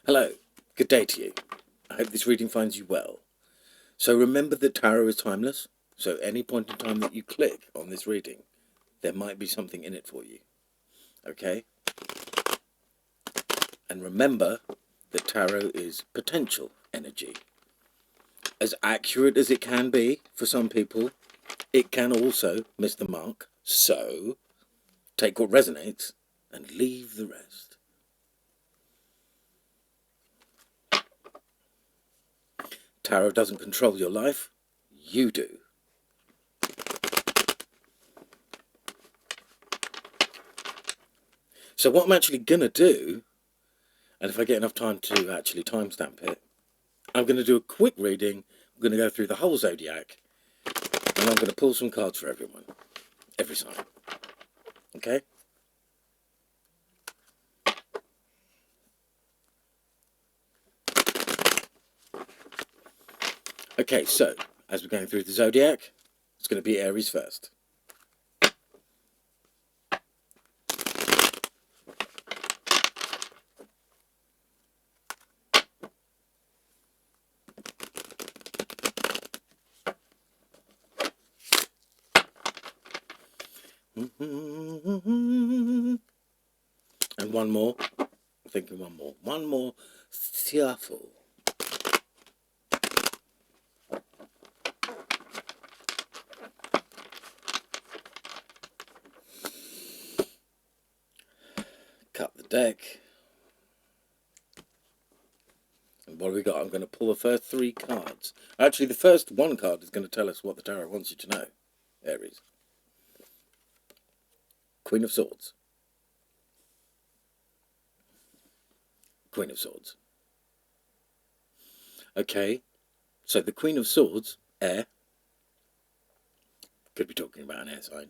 Hello, good day to you. I hope this reading finds you well. So remember that tarot is timeless, so any point in time that you click on this reading, there might be something in it for you. Okay? And remember that tarot is potential energy. As accurate as it can be for some people, it can also miss the mark. So take what resonates and leave the rest. Tarot doesn't control your life, you do. So what I'm actually going to do, and if I get enough time to actually timestamp it, I'm going to do a quick reading. I'm going to go through the whole zodiac, and I'm going to pull some cards for everyone, every sign. Okay? Okay, so, as we're going through the zodiac, it's going to be Aries first. And one more. I'm thinking one more. One more. Fearful. Cut the deck. And what have we got? I'm going to pull the first three cards. Actually, the first one card is going to tell us what the tarot wants you to know, Aries. Queen of Swords. Queen of Swords. Okay, so the Queen of Swords, air. Could be talking about an air sign.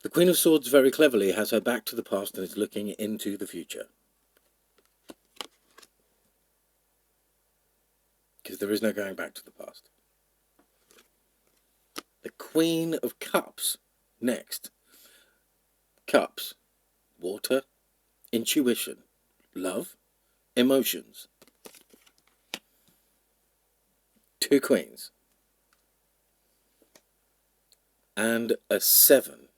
The Queen of Swords very cleverly has her back to the past and is looking into the future. Because there is no going back to the past. The Queen of Cups, next. Cups, water, intuition, love, emotions. Two queens. And a seven.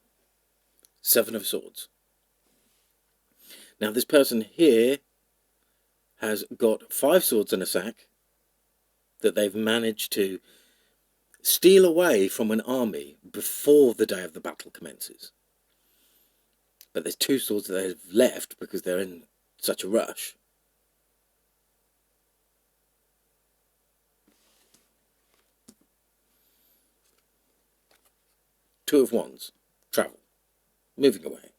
Seven of Swords. Now this person here has got 5 swords in a sack that they've managed to steal away from an army before the day of the battle commences. But there's 2 swords that they've left because they're in such a rush. Two of Wands. Travel. Moving away.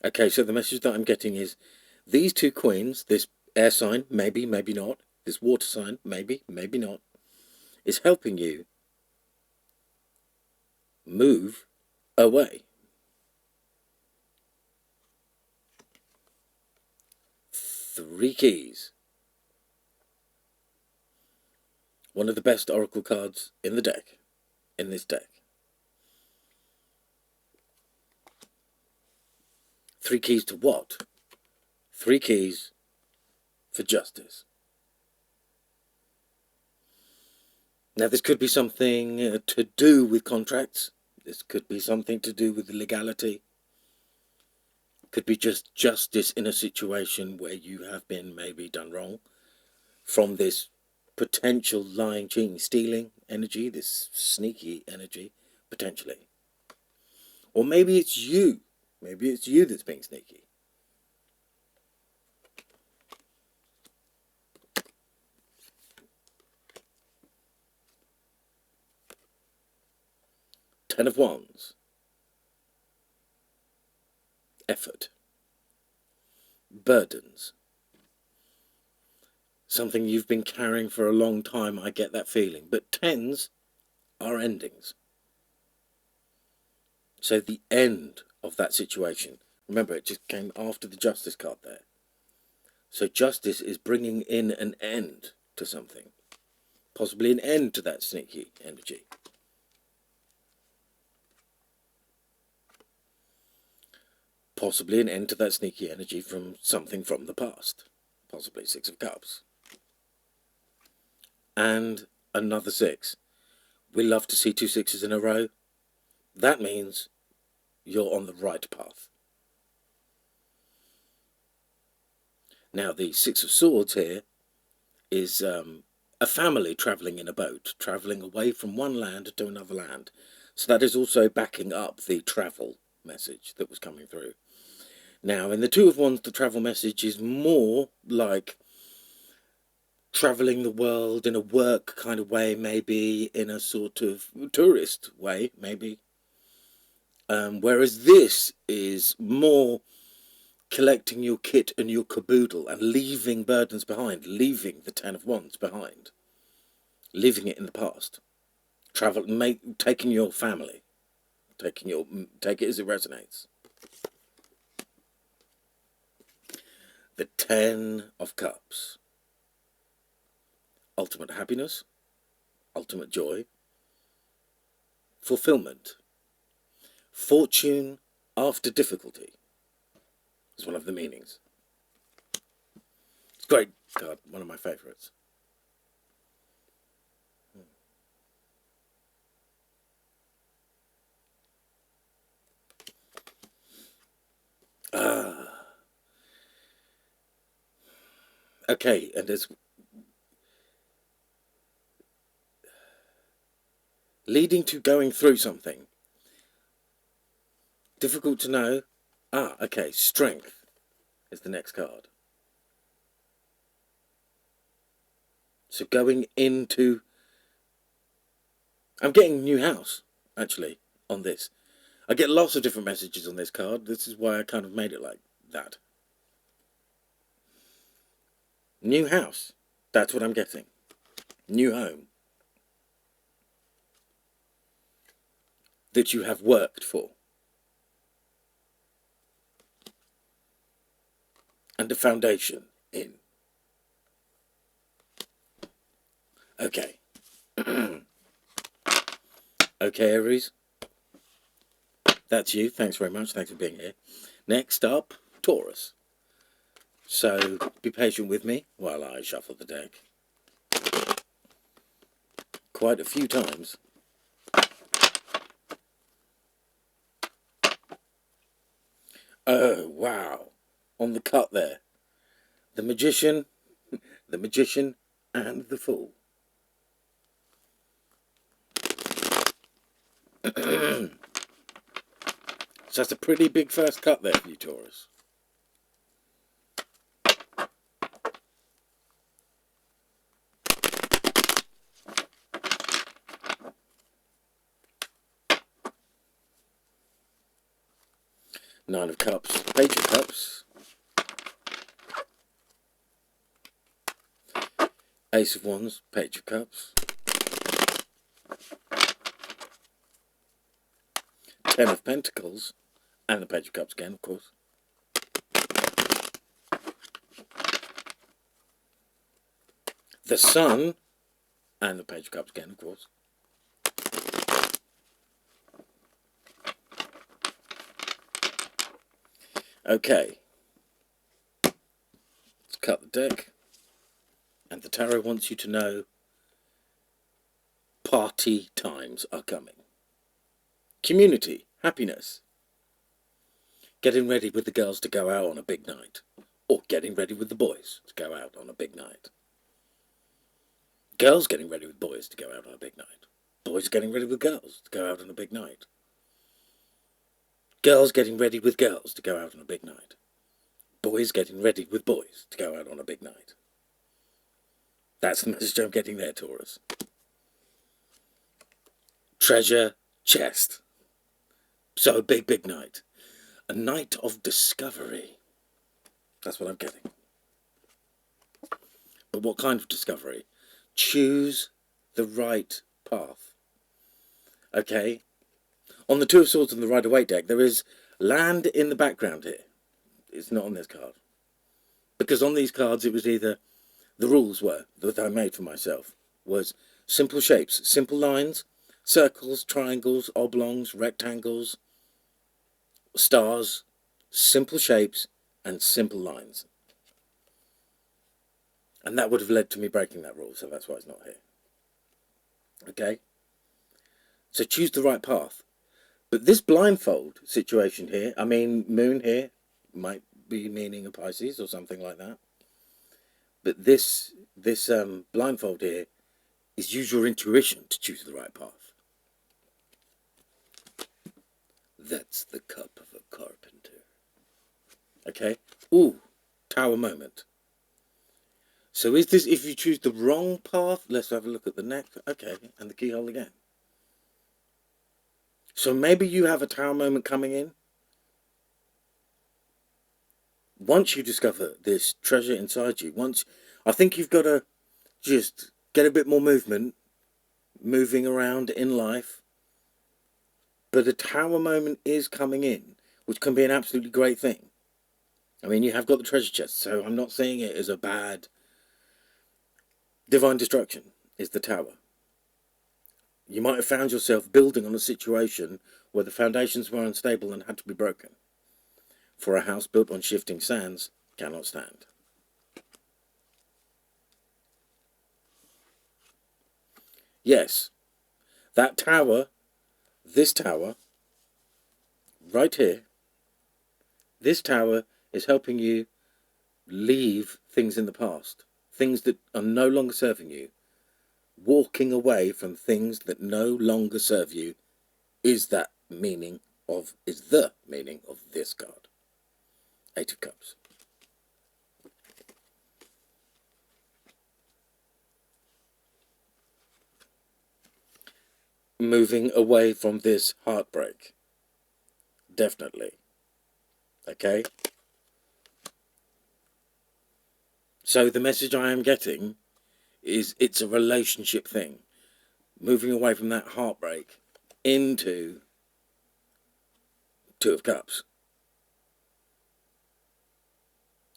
Okay, so the message that I'm getting is these 2 queens, this air sign, maybe, maybe not, this water sign, maybe, maybe not, is helping you move away. 3 keys. One of the best oracle cards in the deck, in this deck. 3 keys to what? 3 keys for justice. Now this could be something to do with contracts. This could be something to do with legality. Could be just justice in a situation where you have been maybe done wrong from this potential lying, cheating, stealing energy, this sneaky energy, potentially. Or maybe it's you. Maybe it's you that's being sneaky. Ten of Wands. Effort. Burdens. Something you've been carrying for a long time, I get that feeling. But 10s are endings. So the end of that situation. Remember, it just came after the Justice card there. So justice is bringing in an end to something. Possibly an end to that sneaky energy. Possibly an end to that sneaky energy from something from the past. Possibly 6 of Cups. And another 6. We love to see 2 6s in a row. That means you're on the right path. Now the 6 of Swords here is a family travelling in a boat, travelling away from one land to another land. So that is also backing up the travel message that was coming through. Now in the 2 of Wands, the travel message is more like travelling the world in a work kind of way, maybe in a sort of tourist way, maybe. Whereas this is more collecting your kit and your caboodle and leaving burdens behind, leaving the 10 of Wands behind, leaving it in the past. Taking your family, take it as it resonates. The 10 of Cups. Ultimate happiness, ultimate joy, fulfillment, fortune after difficulty is one of the meanings. It's a great card, one of my favourites. Okay, and there's leading to going through something. Difficult to know. Okay, strength is the next card. So going into... I'm getting new house, actually, on this. I get lots of different messages on this card. This is why I kind of made it like that. New house. That's what I'm getting. New home. That you have worked for. And a foundation in. Okay. Okay, Aries. That's you. Thanks very much. Thanks for being here. Next up, Taurus. So, be patient with me while I shuffle the deck. Quite a few times. Oh, wow. On the cut there. The Magician, and the Fool. So that's a pretty big first cut there for you, Taurus. Nine of Cups, Page of Cups, Ace of Wands, Page of Cups, 10 of Pentacles, and the Page of Cups again, of course. The Sun, and the Page of Cups again, of course. Okay, let's cut the deck. And the tarot wants you to know party times are coming. Community, happiness. Getting ready with the girls to go out on a big night. Or getting ready with the boys to go out on a big night. Girls getting ready with boys to go out on a big night. Boys getting ready with girls to go out on a big night. Girls getting ready with girls to go out on a big night. Boys getting ready with boys to go out on a big night. That's the message I'm getting there, Taurus. Treasure chest. So a big, big night. A night of discovery. That's what I'm getting. But what kind of discovery? Choose the right path. Okay? On the Two of Swords and the Rider-Waite deck, there is land in the background here. It's not on this card. Because on these cards, it was either... The rules were, that I made for myself, was Simple shapes, simple lines, circles, triangles, oblongs, rectangles, stars, simple shapes and simple lines. And that would have led to me breaking that rule, so that's why it's not here. Okay? So choose the right path. But this blindfold situation here, I mean, moon here, might be meaning a Pisces or something like that. But this blindfold here is use your intuition to choose the right path. That's the cup of a carpenter. Okay? Ooh, tower moment. So is this, if you choose the wrong path, let's have a look at the neck. Okay, and the keyhole again. So maybe you have a tower moment coming in. Once you discover this treasure inside you, I think you've got to just get a bit more moving around in life. But a tower moment is coming in, which can be an absolutely great thing. I mean, you have got the treasure chest, so I'm not saying it as a bad. Divine destruction is the tower. You might have found yourself building on a situation where the foundations were unstable and had to be broken. For a house built on shifting sands cannot stand. Yes, that tower, this tower, right here, this tower is helping you leave things in the past. Things that are no longer serving you. Walking away from things that no longer serve you is the meaning of this card. Eight of Cups. Moving away from this heartbreak. Definitely. Okay? So the message I am getting is it's a relationship thing. Moving away from that heartbreak into Two of Cups.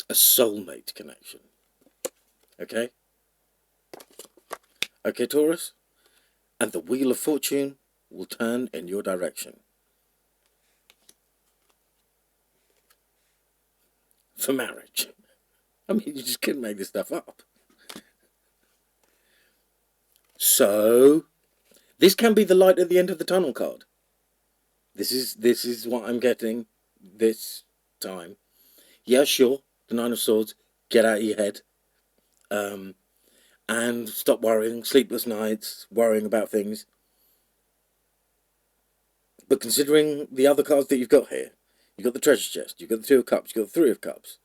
A soulmate connection. Okay? Okay, Taurus? And the Wheel of Fortune will turn in your direction. For marriage. I mean, you just couldn't make this stuff up. So, this can be the light at the end of the tunnel card. This is what I'm getting this time. Yeah, sure, the Nine of Swords, get out of your head. And stop worrying, sleepless nights, worrying about things. But considering the other cards that you've got here, you've got the Treasure Chest, you've got the Two of Cups, you've got the Three of Cups,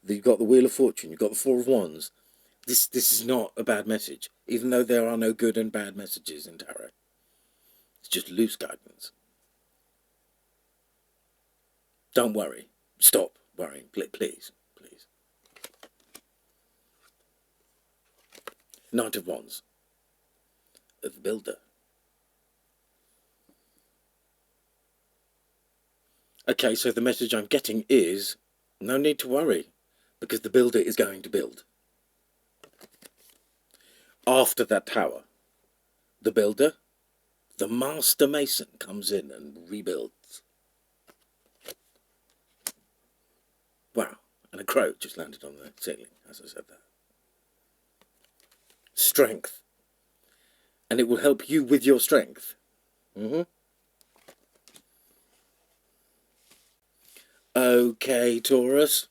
you've got the Wheel of Fortune, you've got the Four of Wands. This is not a bad message, even though there are no good and bad messages in tarot. It's just loose guidance. Don't worry. Stop worrying, please, please. Knight of Wands. The Builder. Okay, so the message I'm getting is, no need to worry, because the Builder is going to build. After that tower, the Builder, the Master Mason, comes in and rebuilds. Wow, and a crow just landed on the ceiling as I said that. Strength. And it will help you with your strength. Okay, Taurus.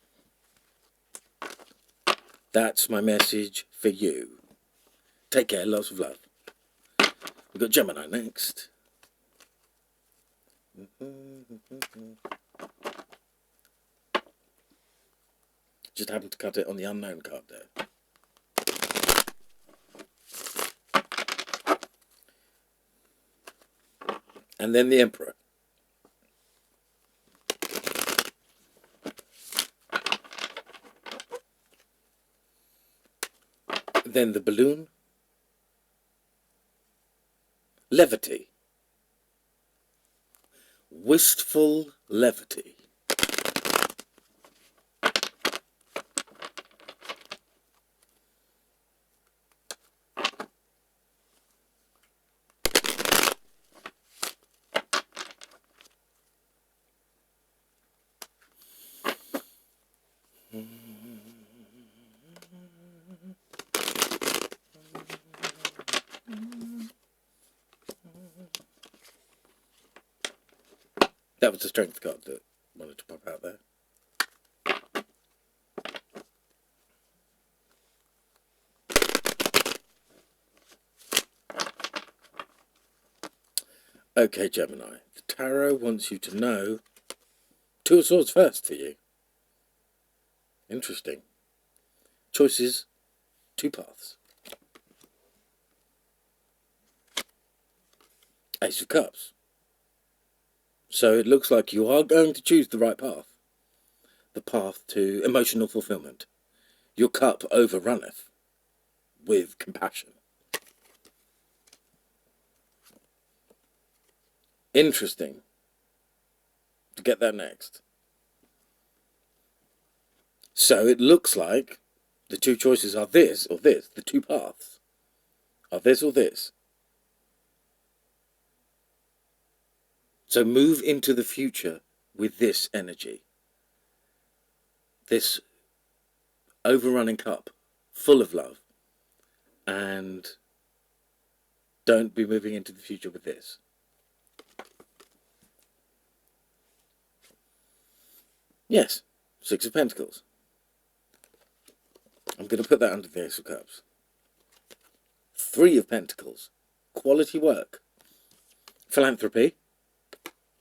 That's my message for you. Take care, lots of love. We've got Gemini next. Just happened to cut it on the unknown card there. And then the Emperor. Then the Balloon. Levity. Wistful levity. That was the Strength card that I wanted to pop out there. Okay, Gemini. The Tarot wants you to know Two of Swords first for you. Interesting. Choices, two paths. Ace of Cups. So it looks like you are going to choose the right path. The path to emotional fulfillment. Your cup overrunneth with compassion. Interesting. To get that next. So it looks like the two choices are this or this. The two paths are this or this. So move into the future with this energy. This overrunning cup, full of love. And don't be moving into the future with this. Yes, Six of Pentacles. I'm going to put that under the Ace of Cups. Three of Pentacles. Quality work. Philanthropy.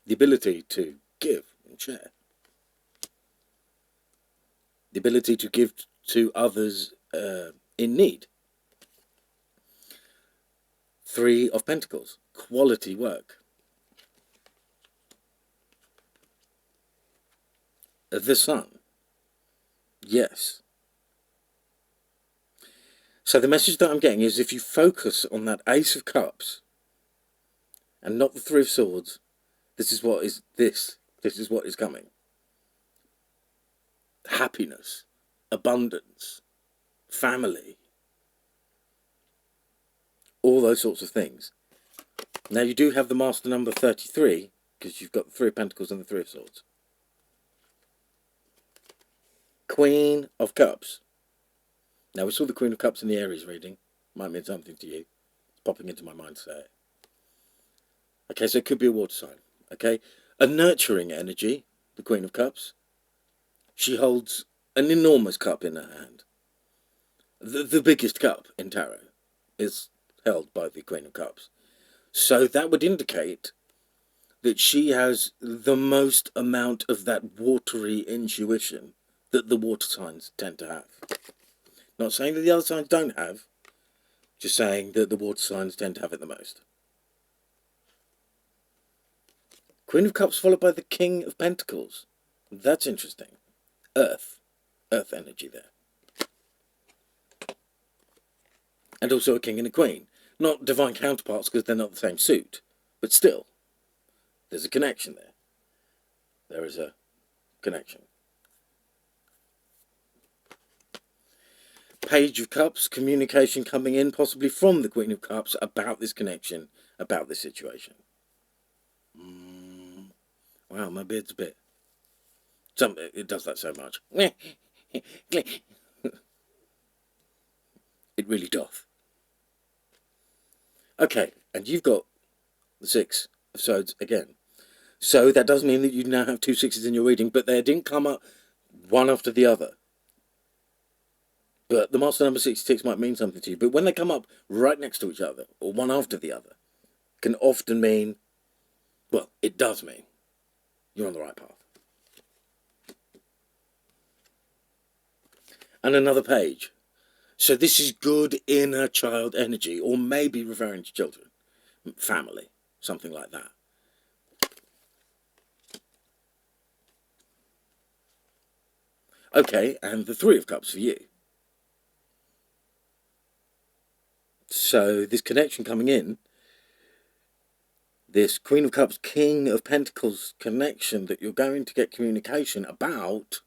The ability to give and share. The ability to give to others in need. Three of Pentacles. Quality work. The Sun. Yes. So the message that I'm getting is if you focus on that Ace of Cups and not the Three of Swords, this is what is coming. Happiness, abundance, family, all those sorts of things. Now you do have the master number 33 because you've got the Three of Pentacles and the Three of Swords. Queen of Cups. Now we saw the Queen of Cups in the Aries reading. Might mean something to you. It's popping into my mind to say it. Okay, so it could be a water sign. Okay, a nurturing energy, the Queen of Cups. She holds an enormous cup in her hand. The biggest cup in tarot is held by the Queen of Cups. So that would indicate that she has the most amount of that watery intuition that the water signs tend to have. Not saying that the other signs don't have, just saying that the water signs tend to have it the most. Queen of Cups followed by the King of Pentacles. That's interesting. Earth energy there. And also a king and a queen. Not divine counterparts because they're not the same suit, but still, there's a connection there. There is a connection. Page of Cups, communication coming in, possibly from the Queen of Cups, about this connection, about this situation. Wow, my beard's a bit... It does that so much. It really doth. Okay, and you've got the Six of Swords again. So that does mean that you now have two sixes in your reading, but they didn't come up one after the other. But the master number 66 might mean something to you. But when they come up right next to each other, or one after the other, can often mean, well, it does mean you're on the right path. And another page. So this is good inner child energy, or maybe referring to children, family, something like that. Okay, and the Three of Cups for you. So this connection coming in, this Queen of Cups, King of Pentacles connection that you're going to get communication about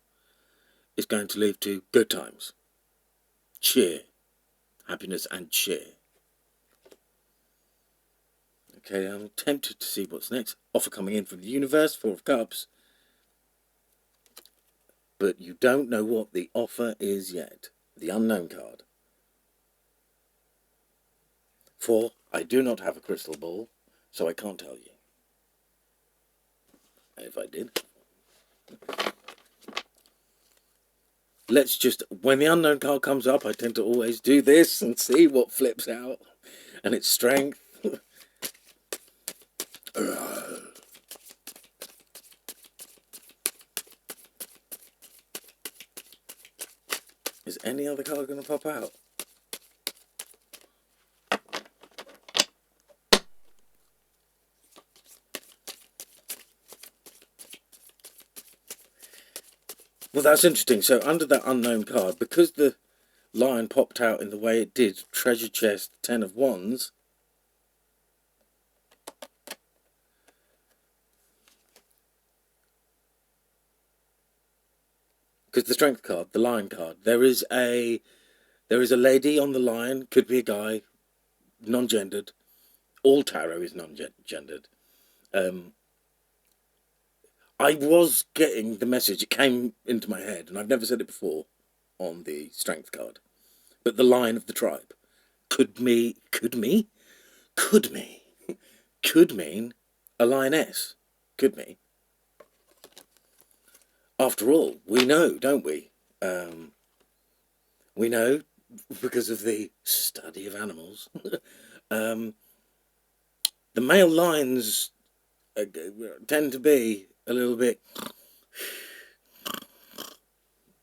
is going to lead to good times, cheer, happiness and cheer. Okay, I'm tempted to see what's next. Offer coming in from the universe, Four of Cups. But you don't know what the offer is yet. The unknown card. For I do not have a crystal ball, so I can't tell you. if I did. Let's just, when the unknown card comes up, I tend to always do this and see what flips out. And it's strength. Is any other card going to pop out? Well, that's interesting. So under that unknown card, because the lion popped out in the way it did, treasure chest, 10 of wands, because the strength card, the lion card, there is a lady on the lion, could be a guy, non-gendered. All tarot is non-gendered. I was getting the message, it came into my head, and I've never said it before on the strength card, but the lion of the tribe could mean a lioness. Could mean. After all, we know, don't we? We know, because of the study of animals, the male lions tend to be a little bit,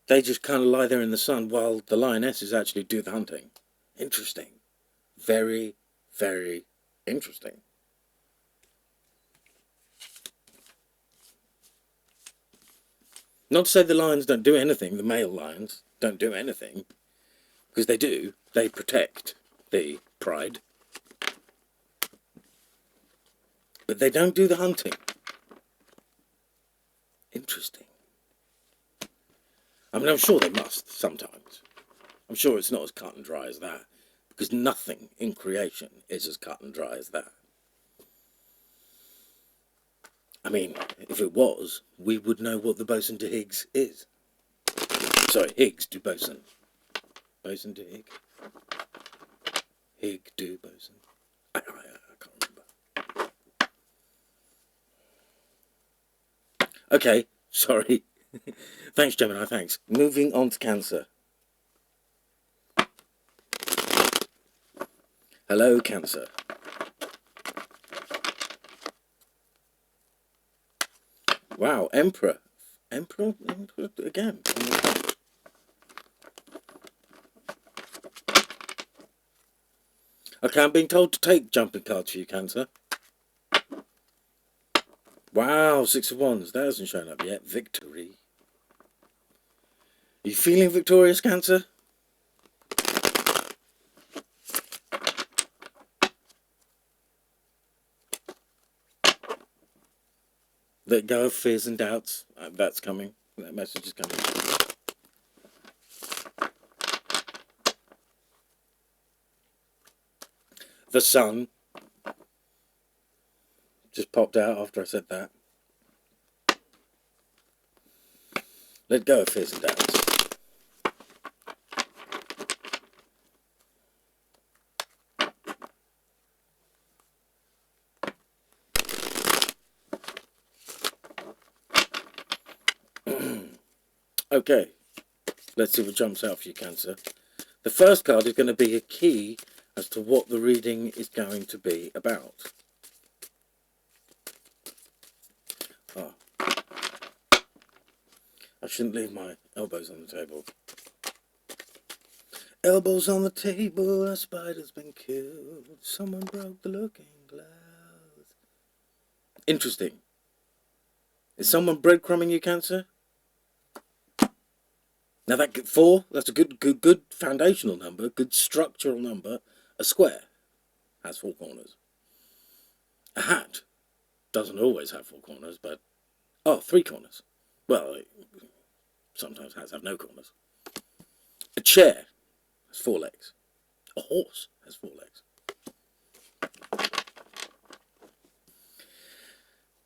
they just kind of lie there in the sun while the lionesses actually do the hunting. Interesting. Very, very interesting. Not to say the lions don't do anything, the male lions don't do anything, because they do. They protect the pride. But they don't do the hunting. Interesting. I mean, I'm sure they must sometimes. I'm sure it's not as cut and dry as that, because nothing in creation is as cut and dry as that. I mean, if it was, we would know what the bosun to Higgs is. Sorry, Higgs to bosun. Bosun to Higg. Higg to bosun. I can't remember. Okay, sorry. Thanks, Gemini, thanks. Moving on to Cancer. Hello, Cancer. Wow, Emperor. Emperor again. Okay, I'm being told to take jumping cards for you, Cancer. Wow, 6 of Wands. That hasn't shown up yet. Victory. Are you feeling victorious, Cancer? Let go of fears and doubts. That's coming. That message is coming. The sun just popped out after I said that. Let go of fears and doubts. Okay, let's see what jumps out for you, Cancer. The first card is going to be a key as to what the reading is going to be about. Oh. I shouldn't leave my elbows on the table. Elbows on the table, a spider's been killed. Someone broke the looking glass. Interesting. Is someone breadcrumbing you, Cancer? Now that 4, that's a good foundational number, good structural number. A square has 4 corners. A hat doesn't always have 4 corners, but 3 corners. Well, sometimes hats have no corners. A chair has 4 legs. A horse has 4 legs.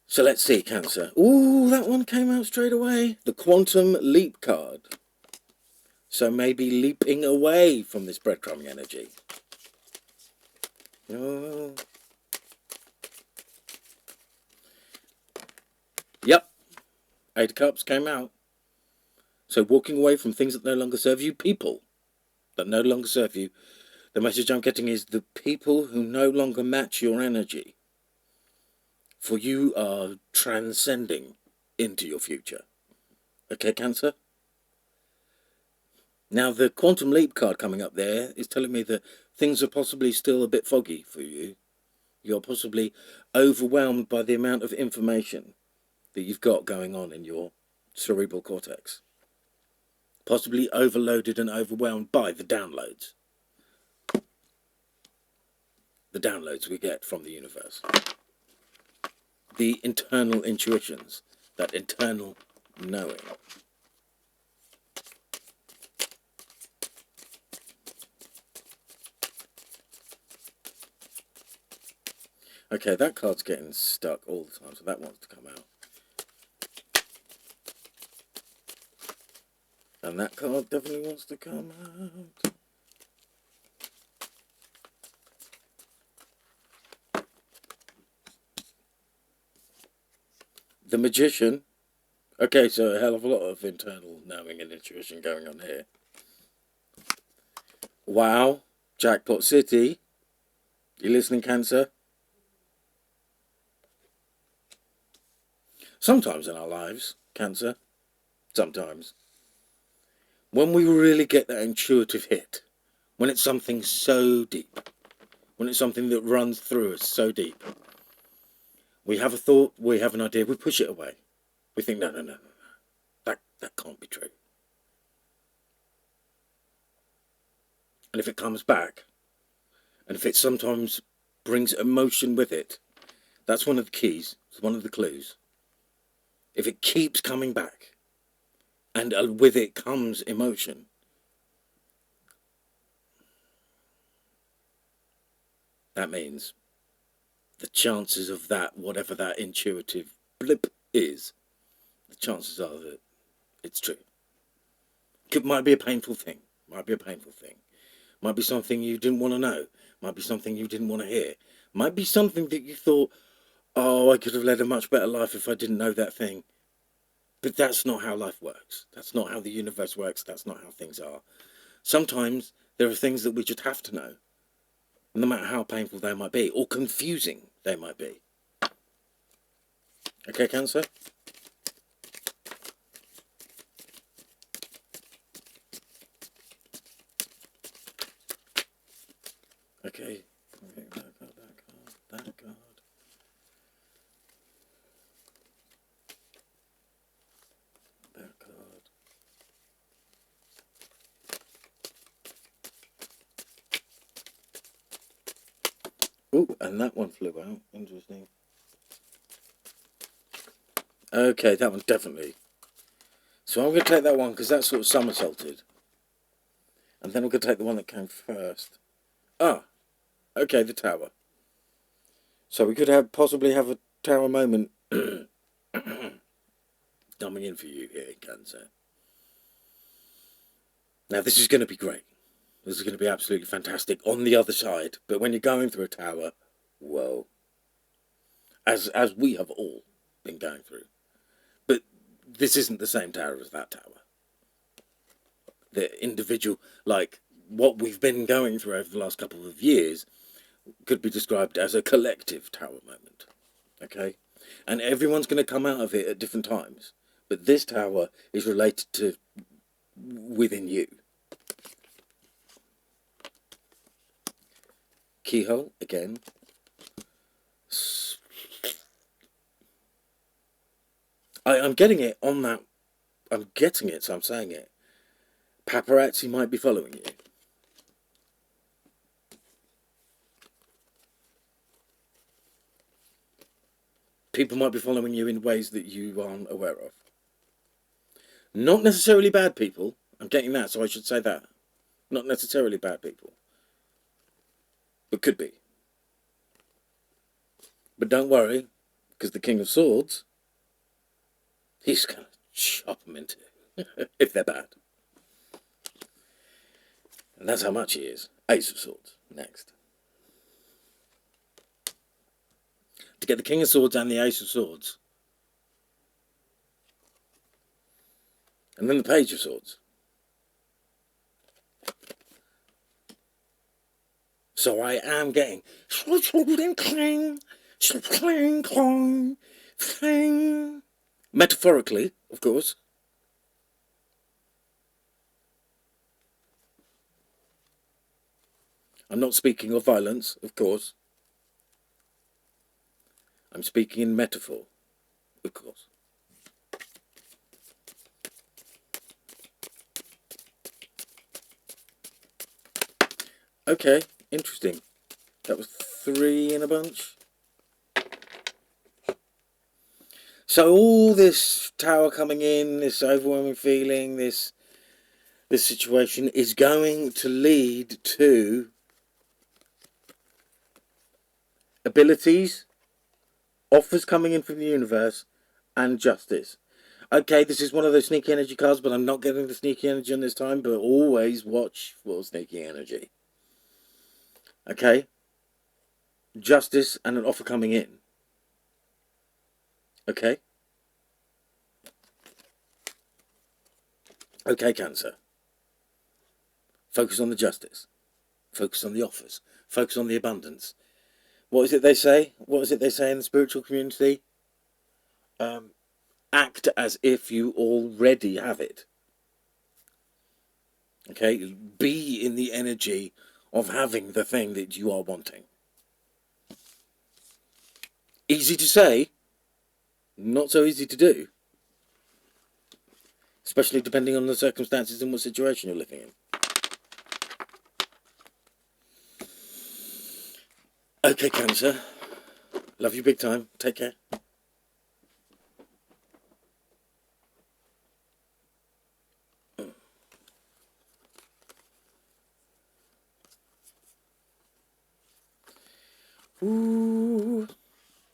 So let's see, Cancer. Ooh, that one came out straight away. The Quantum Leap card. So maybe leaping away from this breadcrumbing energy. Oh. Yep. Eight of Cups came out. So walking away from things that no longer serve you, people that no longer serve you. The message I'm getting is the people who no longer match your energy. For you are transcending into your future. Okay, Cancer? Now, the Quantum Leap card coming up there is telling me that things are possibly still a bit foggy for you. You're possibly overwhelmed by the amount of information that you've got going on in your cerebral cortex. Possibly overloaded and overwhelmed by the downloads. The downloads we get from the universe. The internal intuitions, that internal knowing. Okay, that card's getting stuck all the time, so that wants to come out. And that card definitely wants to come out. The Magician. Okay, so a hell of a lot of internal knowing and intuition going on here. Wow. Jackpot City. You listening, Cancer? Sometimes in our lives, Cancer, sometimes, when we really get that intuitive hit, when it's something so deep, when it's something that runs through us so deep, we have a thought, we have an idea, we push it away. We think, no, that can't be true. And if it comes back, and if it sometimes brings emotion with it, that's one of the keys, it's one of the clues. If it keeps coming back, and with it comes emotion, that means the chances of that, whatever that intuitive blip is, the chances are that it's true. It might be a painful thing, might be something you didn't want to know, might be something you didn't want to hear, might be something that you thought, oh, I could have led a much better life if I didn't know that thing. But that's not how life works. That's not how the universe works. That's not how things are. Sometimes there are things that we just have to know, no matter how painful they might be, or confusing they might be. Okay, Cancer? Okay. That card. Ooh, and that one flew out. Interesting. Okay, that one definitely. So I'm going to take that one because that's sort of somersaulted. And then I'm going to take the one that came first. Ah, okay, the Tower. So we could possibly have a Tower moment coming in for you here, Cancer. Now this is going to be great. This is going to be absolutely fantastic on the other side. But when you're going through a tower, whoa. As we have all been going through. But this isn't the same tower as that tower. The individual, like what we've been going through over the last couple of years, could be described as a collective tower moment. Okay? And everyone's going to come out of it at different times. But this tower is related to within you. Keyhole, again. I'm getting it on that. I'm getting it, so I'm saying it. Paparazzi might be following you. People might be following you in ways that you aren't aware of. Not necessarily bad people. I'm getting that, so I should say that. Not necessarily bad people. But could be. But don't worry, because the King of Swords, he's going to chop them into if they're bad. And that's how much he is. Ace of Swords, next. To get the King of Swords and the Ace of Swords, And then the Page of Swords. So I am getting metaphorically, of course. I'm not speaking of violence, of course. I'm speaking in metaphor, of course. Okay, interesting. That was 3 in a bunch. So all this Tower coming in, this overwhelming feeling, this situation is going to lead to abilities, offers coming in from the universe, and justice. Okay, this is one of those sneaky energy cards, but I'm not getting the sneaky energy on this time, but always watch for sneaky energy. Okay? Justice and an offer coming in. Okay? Okay, Cancer. Focus on the justice. Focus on the offers. Focus on the abundance. What is it they say? What is it they say in the spiritual community? Act as if you already have it. Okay? Be in the energy of having the thing that you are wanting. Easy to say, not so easy to do. Especially depending on the circumstances and what situation you're living in. Okay, Cancer. Love you big time. Take care. Ooh.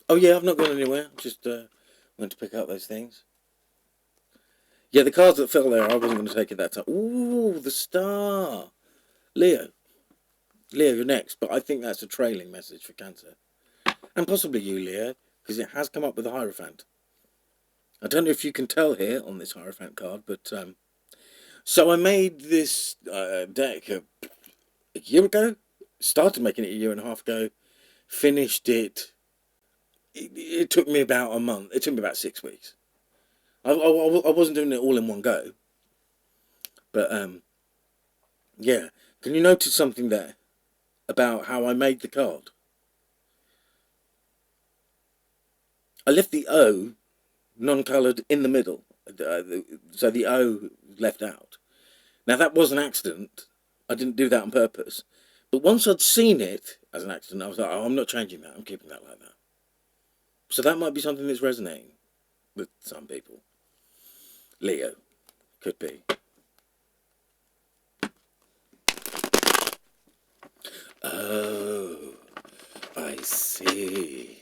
Oh yeah, I've not gone anywhere. Just went to pick up those things. Yeah, the cards that fell there, I wasn't going to take it that time. Ooh, the Star. Leo. Leo, you're next, but I think that's a trailing message for Cancer. And possibly you, Leo, because it has come up with a Hierophant. I don't know if you can tell here on this Hierophant card, but so I made this deck a year ago. Started making it a year and a half ago. Finished it. It took me about a month. It took me about 6 weeks. I wasn't doing it all in one go. But yeah. Can you notice something there about how I made the card? I left the O non-coloured in the middle, so the O left out. Now that was an accident. I didn't do that on purpose. But once I'd seen it as an accident, I was like, oh, I'm not changing that. I'm keeping that like that. So that might be something that's resonating with some people. Leo, could be. Oh, I see.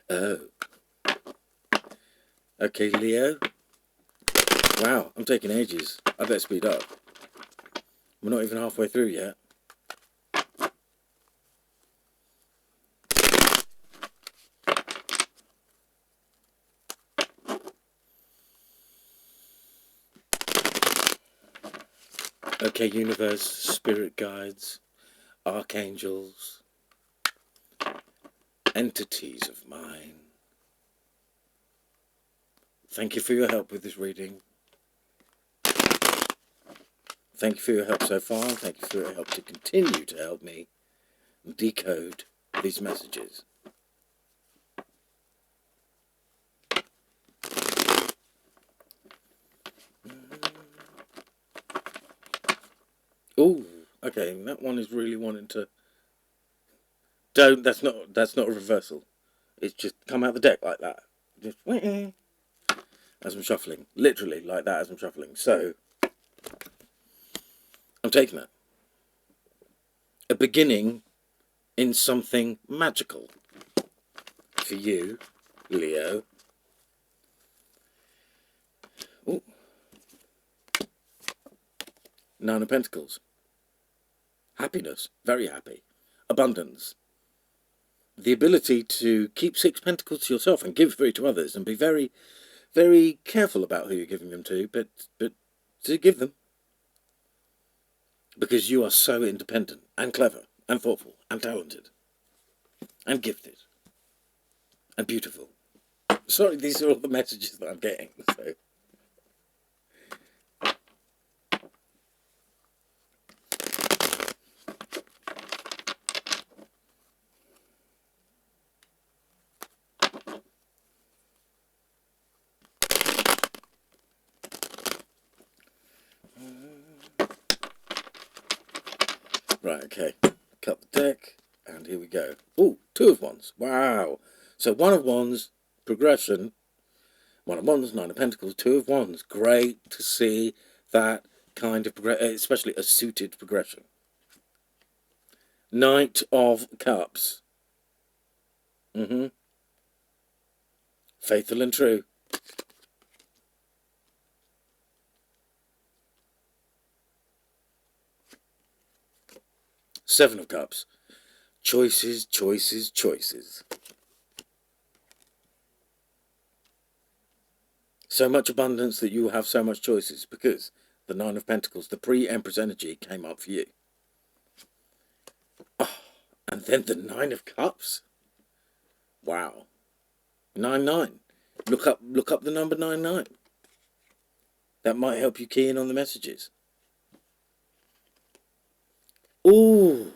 Oh. Okay, Leo. Wow, I'm taking ages. I better speed up. We're not even halfway through yet. Okay, universe, spirit guides, archangels, entities of mine. Thank you for your help with this reading. Thank you for your help so far. Thank you for your help to continue to help me decode these messages. Oh, okay, that one is really wanting to... Don't, that's not a reversal. It's just come out the deck like that. Just as I'm shuffling. Literally like that as I'm shuffling. So, I'm taking that. A beginning in something magical. For you, Leo. Ooh. 9 of Pentacles. Happiness. Very happy. Abundance. The ability to keep 6 pentacles to yourself and give 3 to others and be very, very careful about who you're giving them to, but to give them. Because you are so independent and clever and thoughtful and talented and gifted and beautiful. Sorry, these are all the messages that I'm getting. So. Right, okay. Cut the deck, and here we go. Oh, 2 of Wands. Wow. So 1 of Wands, progression. 1 of Wands, 9 of Pentacles, 2 of Wands. Great to see that kind of progression, especially a suited progression. Knight of Cups. Faithful and true. Seven of Cups. Choices, choices, choices. So much abundance that you have so much choices, because the 9 of Pentacles, the pre-Empress energy, came up for you. Oh, and then the 9 of Cups. Wow. 99. Look up the number 99. That might help you key in on the messages. Ooh.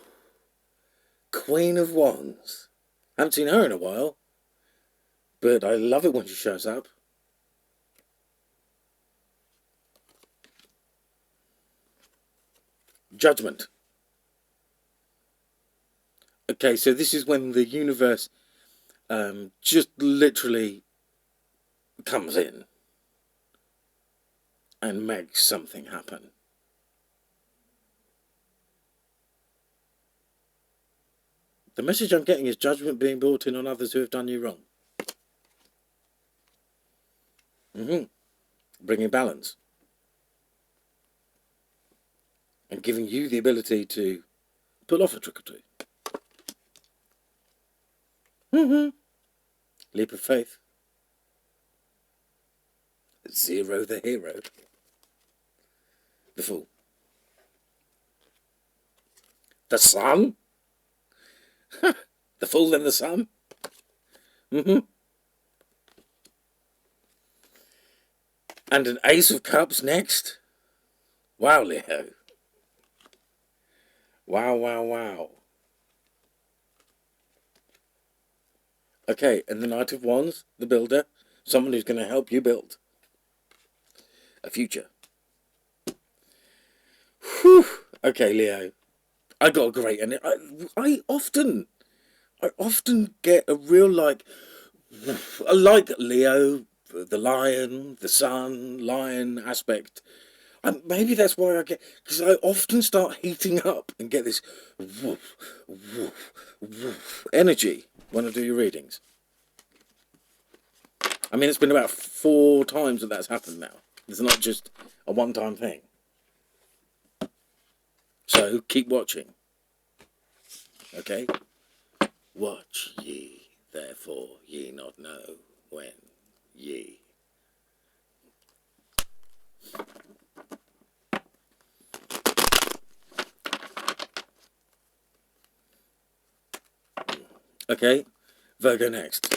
Queen of Wands. Haven't seen her in a while, but I love it when she shows up. Judgment. Okay, so this is when the universe just literally comes in and makes something happen. The message I'm getting is judgment being brought in on others who have done you wrong. Bringing balance. And giving you the ability to pull off a trick or two. Leap of faith. 0 the hero. The Fool. The Sun. The Fool and the Sun. And an Ace of Cups next. Wow, Leo. Wow, wow, wow. Okay, and the Knight of Wands, the builder. Someone who's going to help you build a future. Whew. Okay, Leo. I got a great, and I often get a real like Leo, the lion, the sun, lion aspect. And maybe that's why I get, because I often start heating up and get this woof, woof, woof energy when I do your readings. I mean, it's been about 4 times that that's happened now. It's not just a one-time thing. So keep watching. Okay? Watch ye, therefore ye not know when ye. Okay, Virgo next.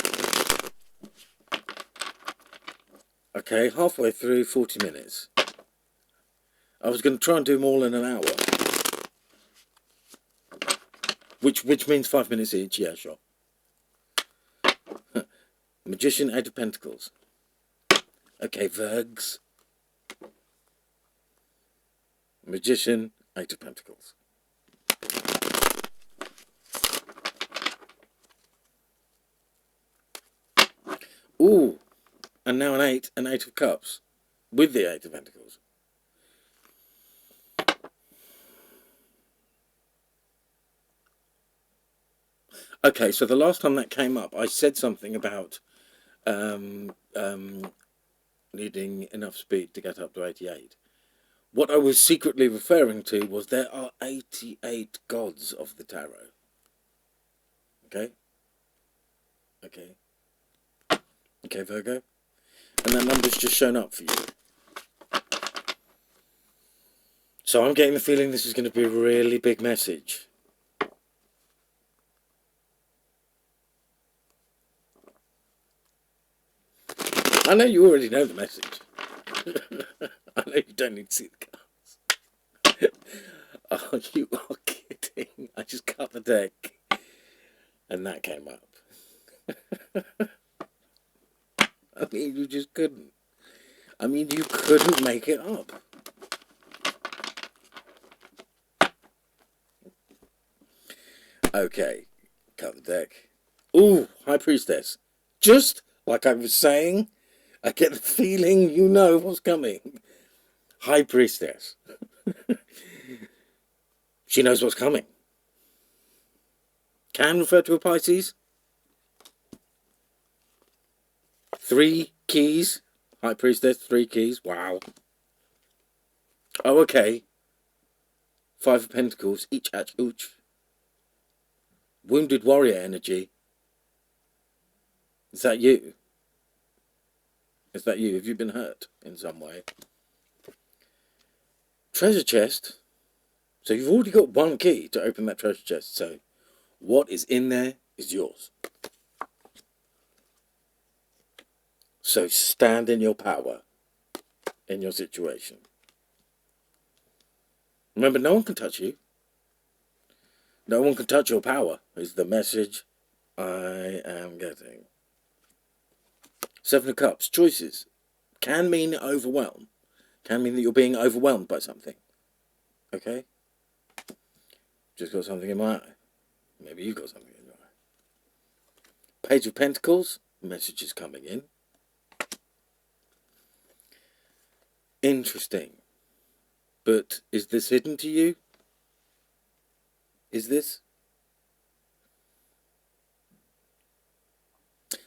Okay, halfway through, 40 minutes. I was going to try and do them all in an hour. Which means 5 minutes each, yeah, sure. Magician, 8 of Pentacles. Okay, Virgs. Magician, 8 of Pentacles. Ooh, and now an 8 of Cups. With the 8 of Pentacles. Okay, so the last time that came up, I said something about needing enough speed to get up to 88. What I was secretly referring to was there are 88 gods of the tarot. Okay? Okay. Okay, Virgo? And that number's just shown up for you. So I'm getting the feeling this is going to be a really big message. I know you already know the message. I know you don't need to see the cards. Oh, you are kidding. I just cut the deck and that came up. I mean, you just couldn't. I mean, you couldn't make it up. Okay, cut the deck. Ooh, High Priestess. Just like I was saying, I get the feeling you know what's coming. High Priestess. She knows what's coming. Can refer to a Pisces. 3 keys. High Priestess, 3 keys. Wow. Oh, okay. 5 of Pentacles, each at ooch. Wounded warrior energy. Is that you? Is that you? Have you been hurt in some way? Treasure chest. So you've already got 1 key to open that treasure chest. So what is in there is yours. So stand in your power in your situation. Remember, no one can touch you. No one can touch your power is the message I am getting. 7 of Cups. Choices. Can mean overwhelm. Can mean that you're being overwhelmed by something. Okay? Just got something in my eye. Maybe you've got something in your eye. Page of Pentacles. Messages coming in. Interesting. But is this hidden to you? Is this?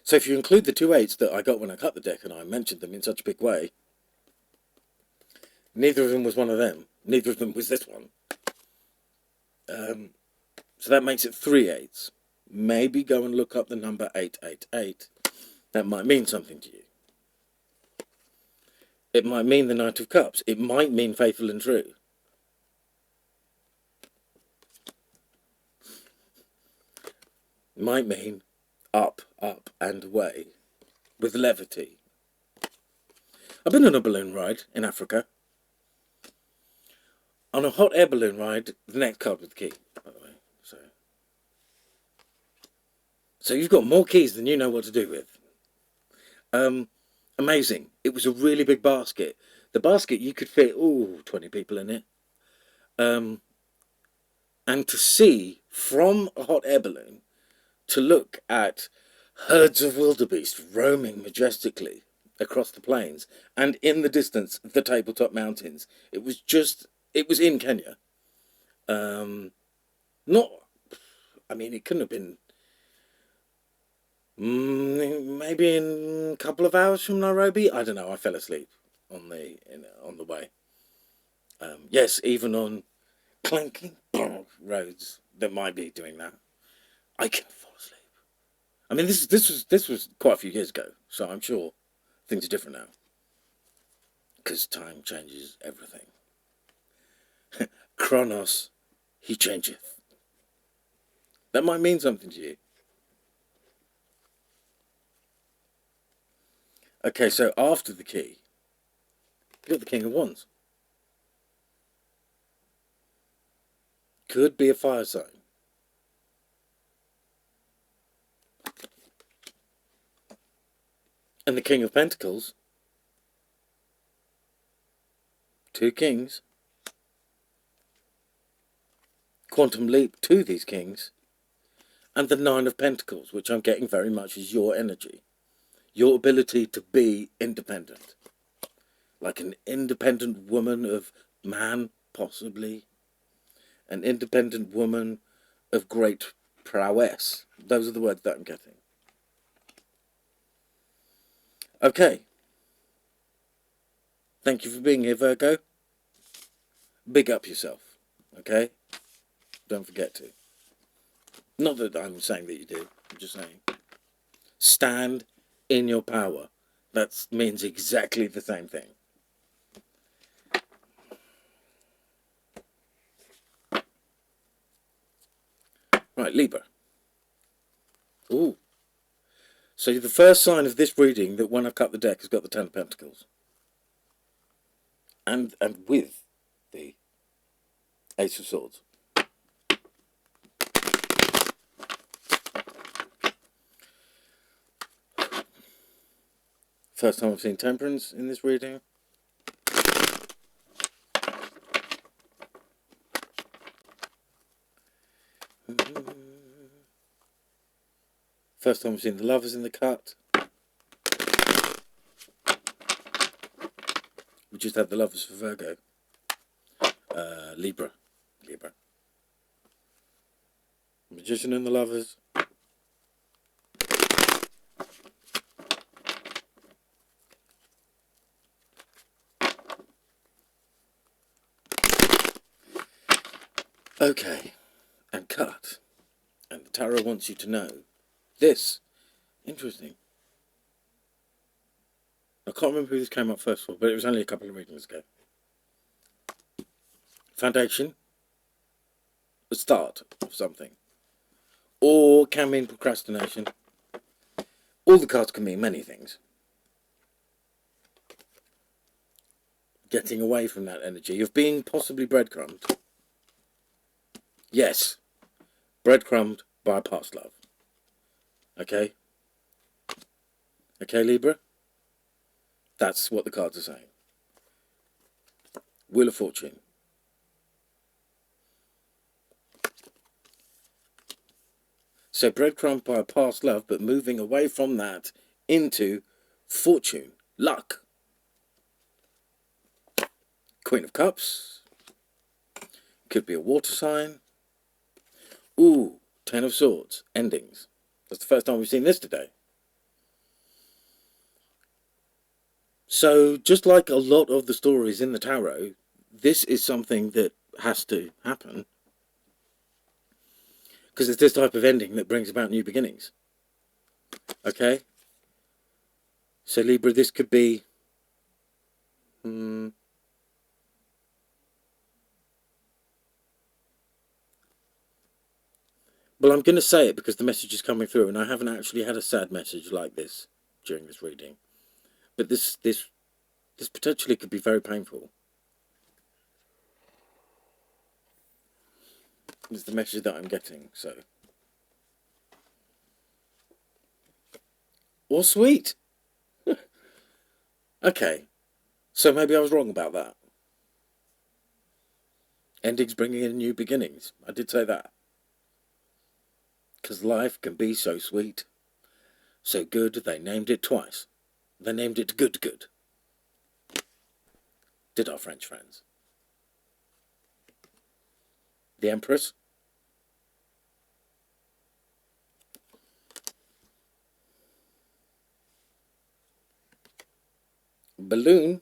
So if you include the 2 8s that I got when I cut the deck and I mentioned them in such a big way, neither of them was one of them. Neither of them was this one. So that makes it 3 8s. Maybe go and look up the number 888. That might mean something to you. It might mean the Knight of Cups. It might mean faithful and true. It might mean up, up and away with levity. I've been on a balloon ride in Africa. On a hot air balloon ride, the next card with the key, by the way. So you've got more keys than you know what to do with. Amazing. It was a really big basket. The basket, you could fit, 20 people in it. And to see from a hot air balloon, to look at herds of wildebeest roaming majestically across the plains, and in the distance, the tabletop mountains. It was in Kenya. It couldn't have been maybe in a couple of hours from Nairobi. I don't know. I fell asleep on the way. Yes, even on clanking roads that might be doing that, I can fall asleep. I mean, this was quite a few years ago, so I'm sure things are different now, because time changes everything. Chronos, he changeth. That might mean something to you. Okay, so after the key, you got the King of Wands. Could be a fire sign. And the King of Pentacles. 2 kings. Quantum leap to these kings. And the 9 of Pentacles, which I'm getting very much is your energy. Your ability to be independent. Like an independent woman of man, possibly. An independent woman of great prowess. Those are the words that I'm getting. Okay. Thank you for being here, Virgo. Big up yourself. Okay? Don't forget to. Not that I'm saying that you do. I'm just saying. Stand in your power. That means exactly the same thing. Right, Libra. Ooh. So the first sign of this reading that when I cut the deck has got the Ten of Pentacles. And with the Ace of Swords. First time I've seen Temperance in this reading. First time I've seen the Lovers in the cut. We just had the Lovers for Virgo. Libra. Magician and the Lovers. Okay, and cut. And the tarot wants you to know this. Interesting. I can't remember who this came up first for, but it was only a couple of readings ago. Foundation. The start of something. Or can mean procrastination. All the cards can mean many things. Getting away from that energy of being possibly breadcrumbed. Yes, breadcrumbed by a past love. Okay? Okay, Libra? That's what the cards are saying. Wheel of Fortune. So breadcrumbed by a past love, but moving away from that into fortune, luck. Queen of Cups. Could be a water sign. Ooh, Ten of Swords, endings. That's the first time we've seen this today. So, just like a lot of the stories in the tarot, this is something that has to happen. Because it's this type of ending that brings about new beginnings. Okay? So, Libra, this could be... Well, I'm going to say it because the message is coming through, and I haven't actually had a sad message like this during this reading. But this potentially could be very painful. It's the message that I'm getting, so. Or sweet. Okay. So maybe I was wrong about that. Endings bringing in new beginnings. I did say that. Because life can be so sweet. So good, they named it twice. They named it Good. Did our French friends. The Empress. Balloon.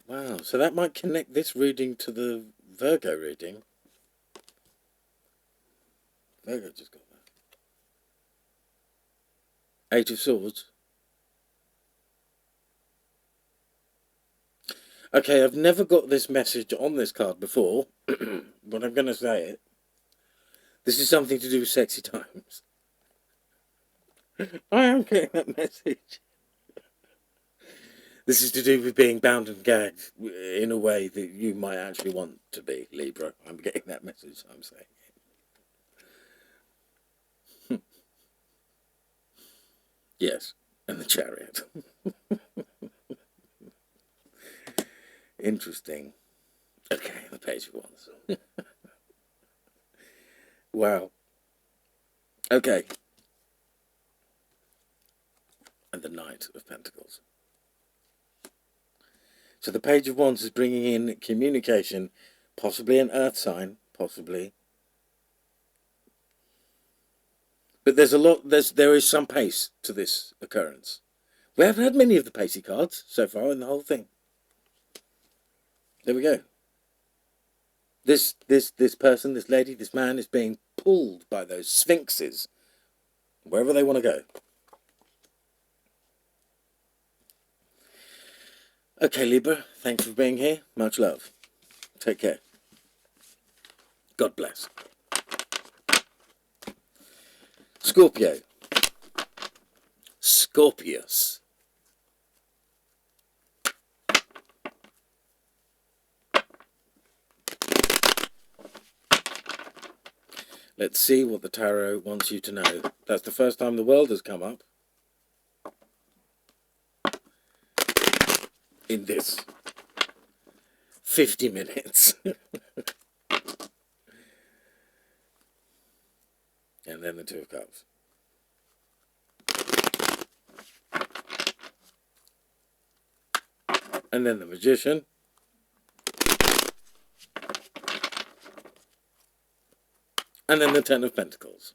Wow, so that might connect this reading to the Virgo reading. Virgo just got that. Eight of Swords. Okay, I've never got this message on this card before, but I'm going to say it. This is something to do with sexy times. I am getting that message. This is to do with being bound and gagged in a way that you might actually want to be, Libra. I'm getting that message, I'm saying. Yes, and the Chariot. Interesting. Okay, the Page of Wands. Wow. Okay. And the Knight of Pentacles. So the Page of Wands is bringing in communication, possibly an earth sign, possibly. But there is some pace to this occurrence. We haven't had many of the pacey cards so far in the whole thing. There we go. This person, this lady, this man is being pulled by those sphinxes, wherever they want to go. Okay, Libra, thanks for being here. Much love. Take care. God bless. Scorpio. Scorpius. Let's see what the tarot wants you to know. That's the first time the world has come up in this 50 minutes. And then the Two of Cups. And then the Magician. And then the Ten of Pentacles.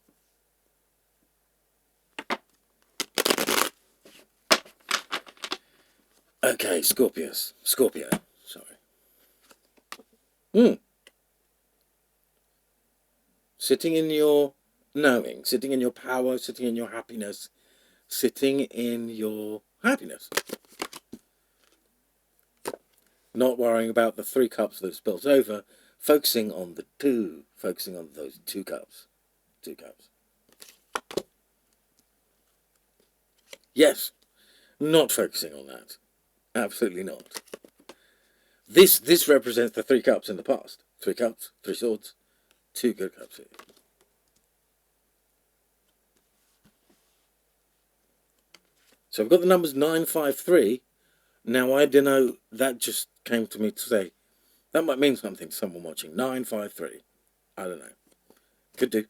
Okay, Scorpio, sorry. Sitting in your knowing, sitting in your power, sitting in your happiness, sitting in your happiness. Not worrying about the 3 cups that spills over, focusing on the 2, focusing on those 2 cups. 2 cups. Yes, not focusing on that. Absolutely not. This represents the 3 cups in the past. 3 cups, 3 swords, 2 good cups here. So I've got the numbers 953. Now I don't know, that just came to me to say, that might mean something to someone watching. 953. I don't know. Could do.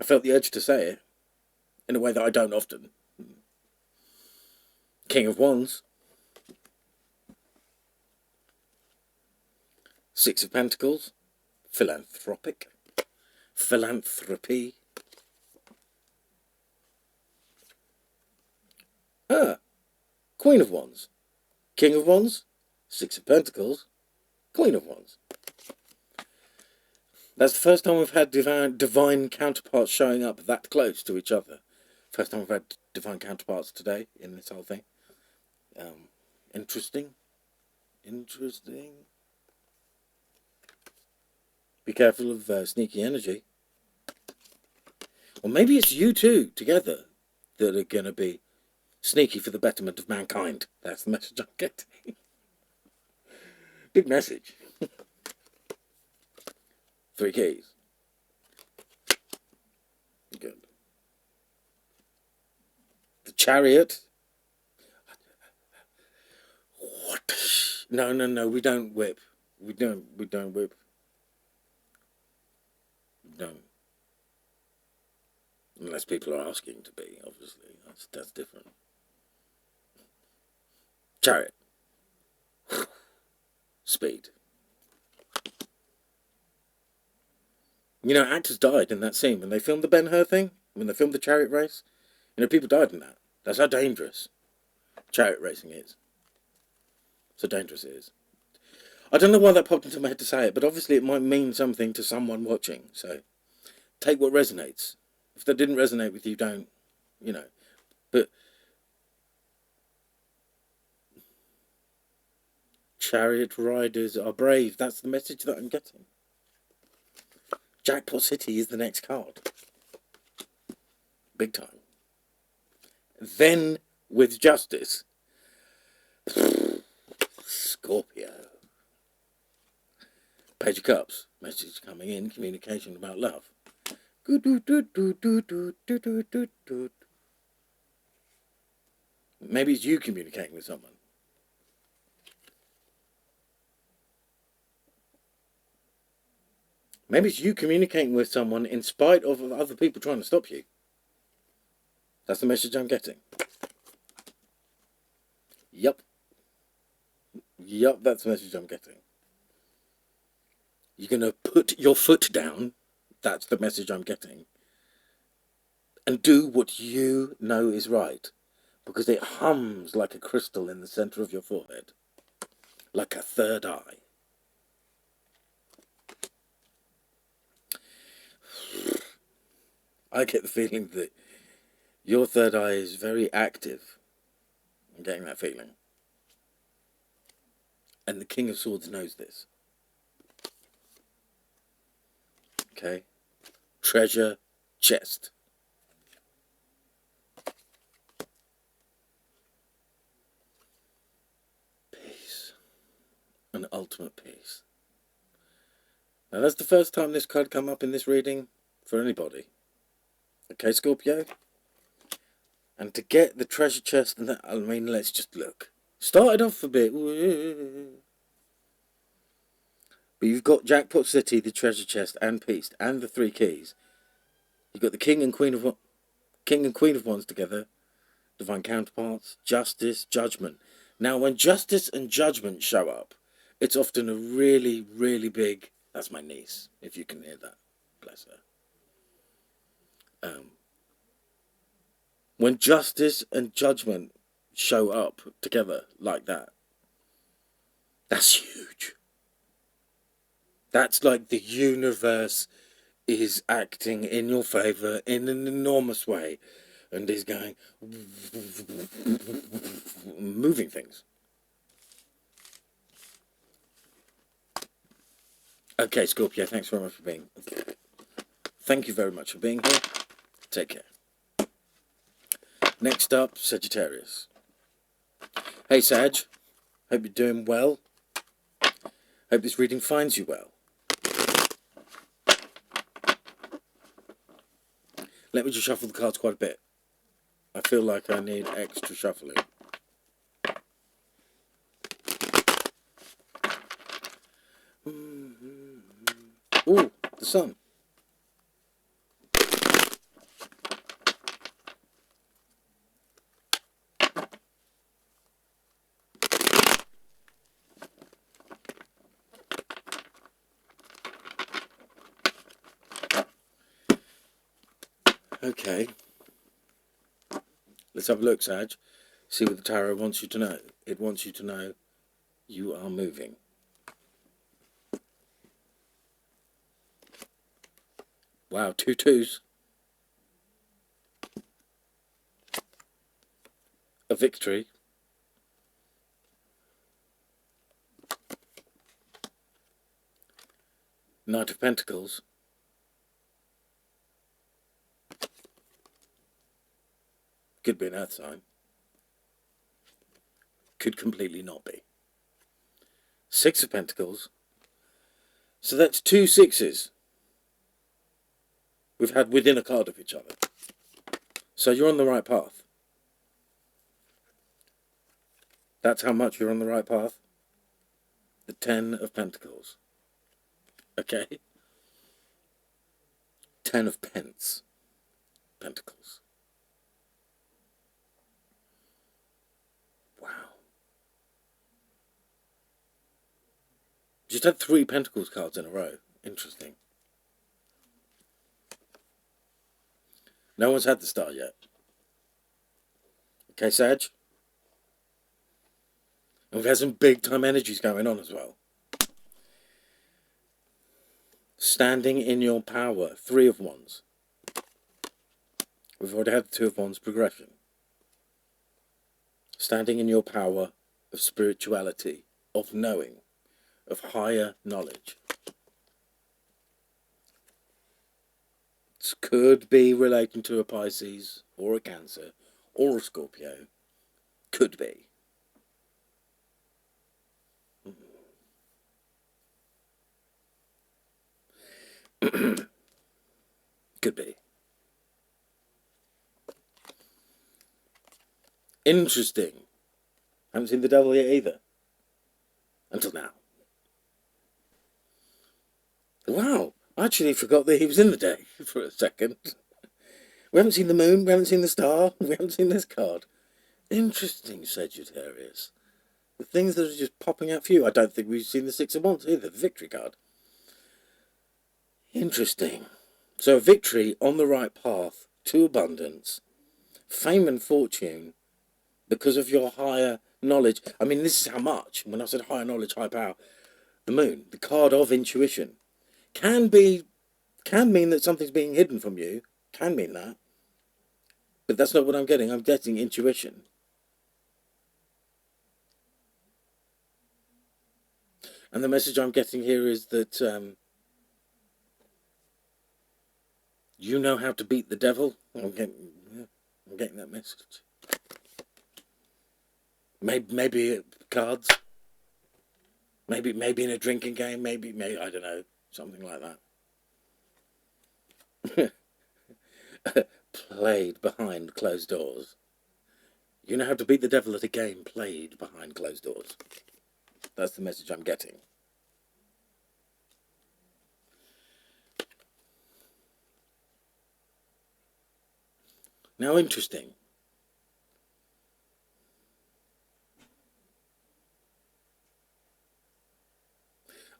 I felt the urge to say it in a way that I don't often. King of Wands. 6 of Pentacles. Philanthropic. Philanthropy. Queen of Wands. King of Wands. 6 of Pentacles. Queen of Wands. That's the first time we've had divine counterparts showing up that close to each other. First time we've had divine counterparts today in this whole thing. Interesting. Interesting. Be careful of sneaky energy. Or maybe it's you two together that are going to be sneaky for the betterment of mankind. That's the message I'm getting. Big message. 3 keys. Good. The Chariot. What? No, we don't whip. We don't whip. No. Unless people are asking to be, obviously. That's different. Chariot. Speed. You know, actors died in that scene when they filmed the Ben-Hur thing, when they filmed the chariot race. You know, people died in that. That's how dangerous chariot racing is. So dangerous it is. I don't know why that popped into my head to say it, but obviously it might mean something to someone watching. So take what resonates. If that didn't resonate with you, don't, you know. But chariot riders are brave. That's the message that I'm getting. Jackpot City is the next card. Big time. Then, with justice, Scorpio. Page of Cups. Message coming in. Communication about love. Maybe it's you communicating with someone. Maybe it's you communicating with someone in spite of other people trying to stop you. That's the message I'm getting. Yup. Yup, that's the message I'm getting. You're going to put your foot down. That's the message I'm getting. And do what you know is right. Because it hums like a crystal in the centre of your forehead. Like a third eye. I get the feeling that your third eye is very active. I'm getting that feeling. And the King of Swords knows this. Okay? Treasure chest. Peace. An ultimate peace. Now that's the first time this card come up in this reading for anybody. Okay, Scorpio? And to get the treasure chest and that, I mean, let's just look. Started off a bit. But you've got Jackpot City, the treasure chest, and peace, and the 3 keys. You've got the King and Queen of Wands together. Divine counterparts, justice, judgment. Now, when justice and judgment show up, it's often a really, really big... That's my niece, if you can hear that. Bless her. When justice and judgment show up together like that, that's huge. That's like the universe is acting in your favour in an enormous way and is going... moving things. Okay, Scorpio, thanks very much for being... Thank you very much for being here. Take care. Next up, Sagittarius. Hey, Sag. Hope you're doing well. Hope this reading finds you well. Let me just shuffle the cards quite a bit. I feel like I need extra shuffling. Ooh, the sun. Okay. Let's have a look, Sag. See what the tarot wants you to know. It wants you to know you are moving. Wow, 2 2s. A victory. Knight of Pentacles. Could be an earth sign. Could completely not be. 6 of Pentacles. So that's 2 6s we've had within a card of each other. So you're on the right path. That's how much you're on the right path. The 10 of Pentacles. Okay? 10 of Pentacles. Wow. Just had 3 Pentacles cards in a row. Interesting. No one's had the star yet. Okay, Sag? And we've had some big time energies going on as well. Standing in your power. 3 of Wands. We've already had the 2 of Wands progression. Standing in your power of spirituality, of knowing, of higher knowledge. This could be relating to a Pisces or a Cancer or a Scorpio. Could be. Could be. Interesting. Haven't seen the devil yet either. Until now. Wow. I actually forgot that he was in the day for a second. We haven't seen the moon, we haven't seen the star, we haven't seen this card. Interesting, Sagittarius. The things that are just popping out for you. I don't think we've seen the 6 of Wands either, the victory card. Interesting. So victory on the right path to abundance, fame and fortune, because of your higher knowledge. I mean, this is how much. When I said higher knowledge, high power, the moon, the card of intuition, can mean that something's being hidden from you. Can mean that. But that's not what I'm getting. I'm getting intuition. And the message I'm getting here is that you know how to beat the devil. I'm getting that message. Maybe cards. Maybe in a drinking game. Maybe I don't know, something like that. Played behind closed doors. You know how to beat the devil at a game played behind closed doors. That's the message I'm getting. Now, interesting.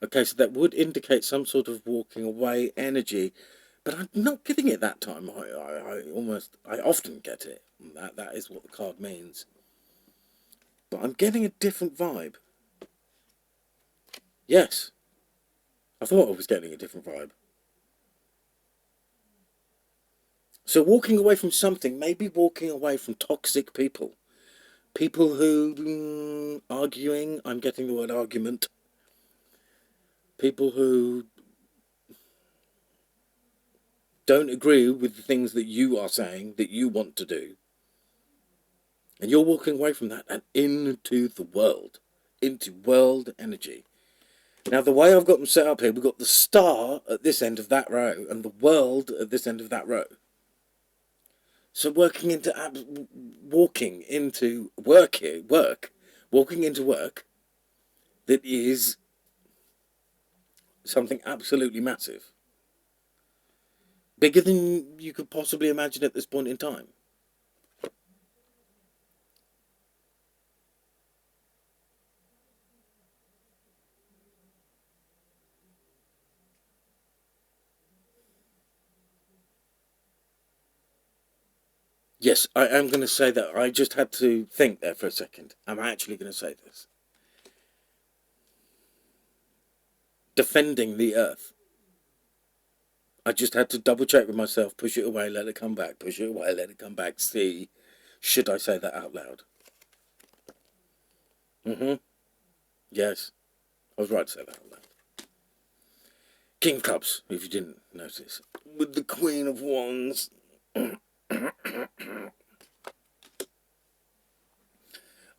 Okay, so that would indicate some sort of walking away energy, but I'm not getting it that time. I often get it. That is what the card means. But I'm getting a different vibe. Yes. I thought I was getting a different vibe. So walking away from something, maybe walking away from toxic people. People who, arguing, I'm getting the word argument. People who don't agree with the things that you are saying, that you want to do. And you're walking away from that and into the world, into world energy. Now, the way I've got them set up here, we've got the star at this end of that row and the world at this end of that row. So walking into work that is something absolutely massive. Bigger than you could possibly imagine at this point in time. Yes, I am going to say that. I just had to think there for a second. I'm actually going to say this. Defending the earth. I just had to double check with myself, push it away, let it come back, push it away, let it come back, see, should I say that out loud? Yes, I was right to say that out loud. King of Clubs, if you didn't notice, with the Queen of Wands.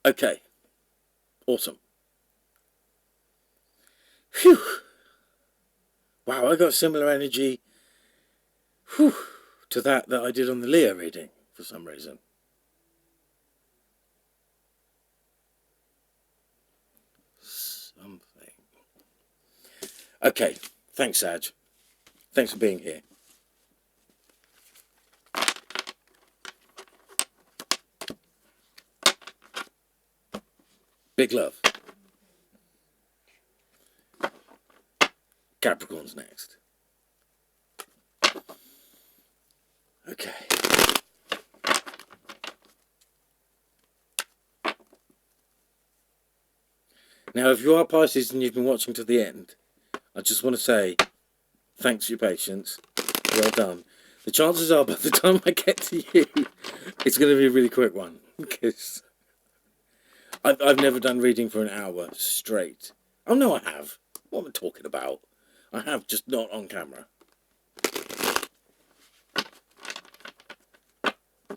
Okay, awesome. Phew. Wow, I got similar energy to that I did on the Leo reading for some reason. Something. Okay, thanks, Sag. Thanks for being here. Big love. Capricorn's next. Okay. Now, if you are Pisces and you've been watching to the end, I just want to say, thanks for your patience. Well done. The chances are, by the time I get to you, it's going to be a really quick one, because I've never done reading for an hour straight. Oh, no, I have. What am I talking about? I have, just not on camera.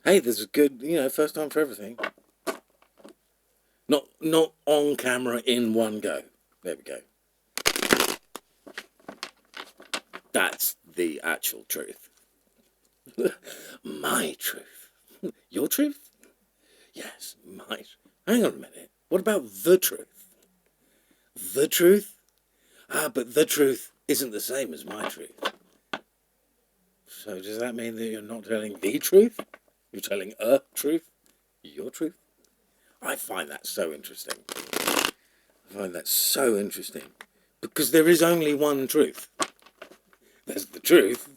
Hey, there's a good, first time for everything. Not on camera in one go. There we go. That's the actual truth. My truth. Your truth? Yes, my. Hang on a minute. What about the truth? The truth? But the truth isn't the same as my truth. So does that mean that you're not telling the truth? You're telling a truth? Your truth? I find that so interesting. Because there is only one truth. There's the truth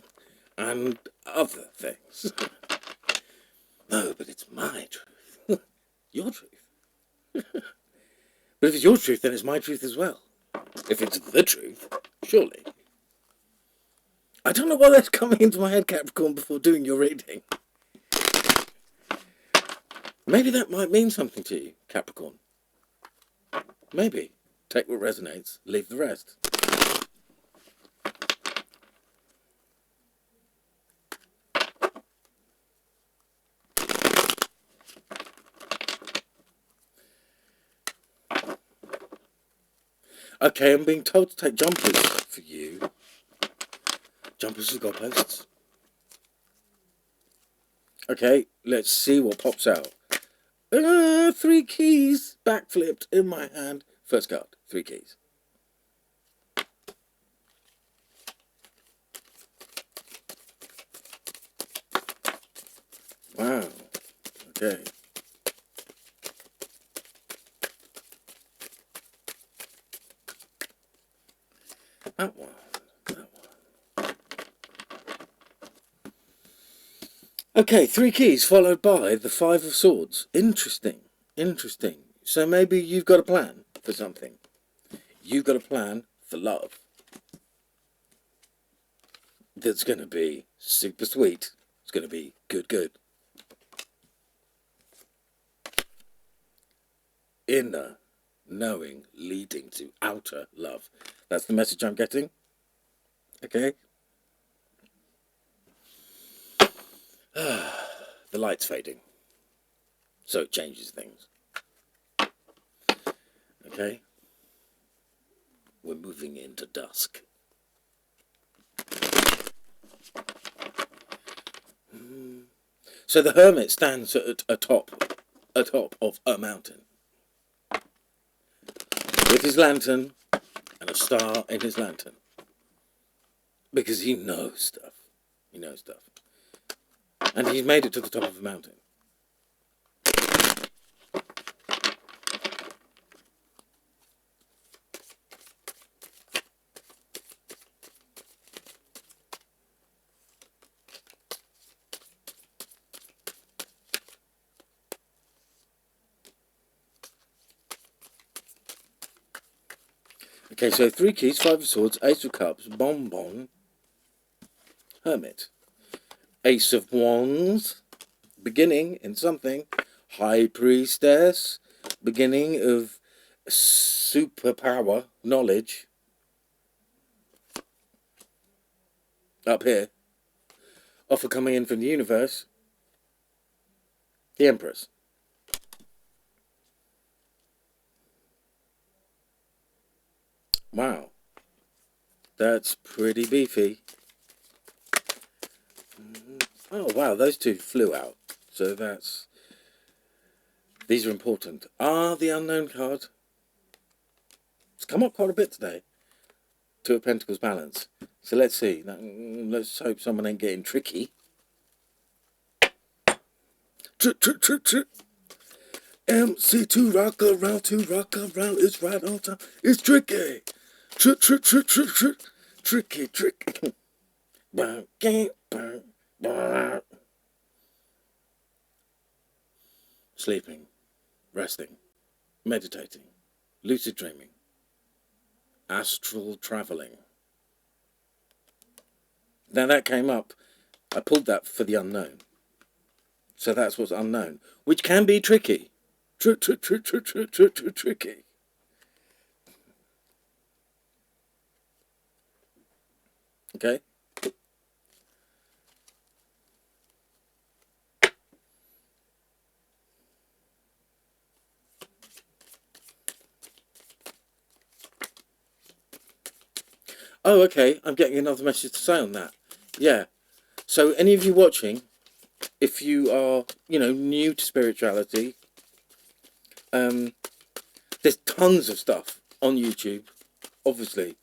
and other things. No, but it's my truth. Your truth. But if it's your truth, then it's my truth as well. If it's the truth, surely. I don't know why that's coming into my head, Capricorn, before doing your reading. Maybe that might mean something to you, Capricorn. Maybe. Take what resonates, leave the rest. Okay, I'm being told to take jumpers for you. Jumpers with goalposts. Okay, let's see what pops out. 3 keys backflipped in my hand. First card, 3 keys. Wow. Okay. That one. Okay, 3 keys followed by the 5 of Swords. Interesting. Interesting. So maybe you've got a plan for something. You've got a plan for love. That's going to be super sweet. It's going to be good, good. Inner knowing leading to outer love. That's the message I'm getting. Okay. The light's fading, so it changes things. Okay. We're moving into dusk. So the Hermit stands at atop of a mountain with his lantern and a star in his lantern, because he knows stuff. He knows stuff. And he's made it to the top of a mountain. Okay, so 3 keys, 5 of Swords, Ace of Cups, Bonbon, Hermit. Ace of Wands, beginning in something. High Priestess, beginning of superpower, knowledge. Up here. Offer coming in from the universe. The Empress. Wow. That's pretty beefy. Oh, wow, those 2 flew out. So that's... These are important. The Unknown card. It's come up quite a bit today. 2 of Pentacles balance. So let's see. Let's hope someone ain't getting tricky. Trick. MC to rock around, it's right on time. It's tricky. Tricky. Sleeping, resting, meditating, lucid dreaming, astral travelling. Now that came up, I pulled that for the unknown. So that's what's unknown, which can be tricky. Tricky. Okay? Oh, okay, I'm getting another message to say on that. Yeah. So any of you watching, if you are, new to spirituality, there's tons of stuff on YouTube, obviously,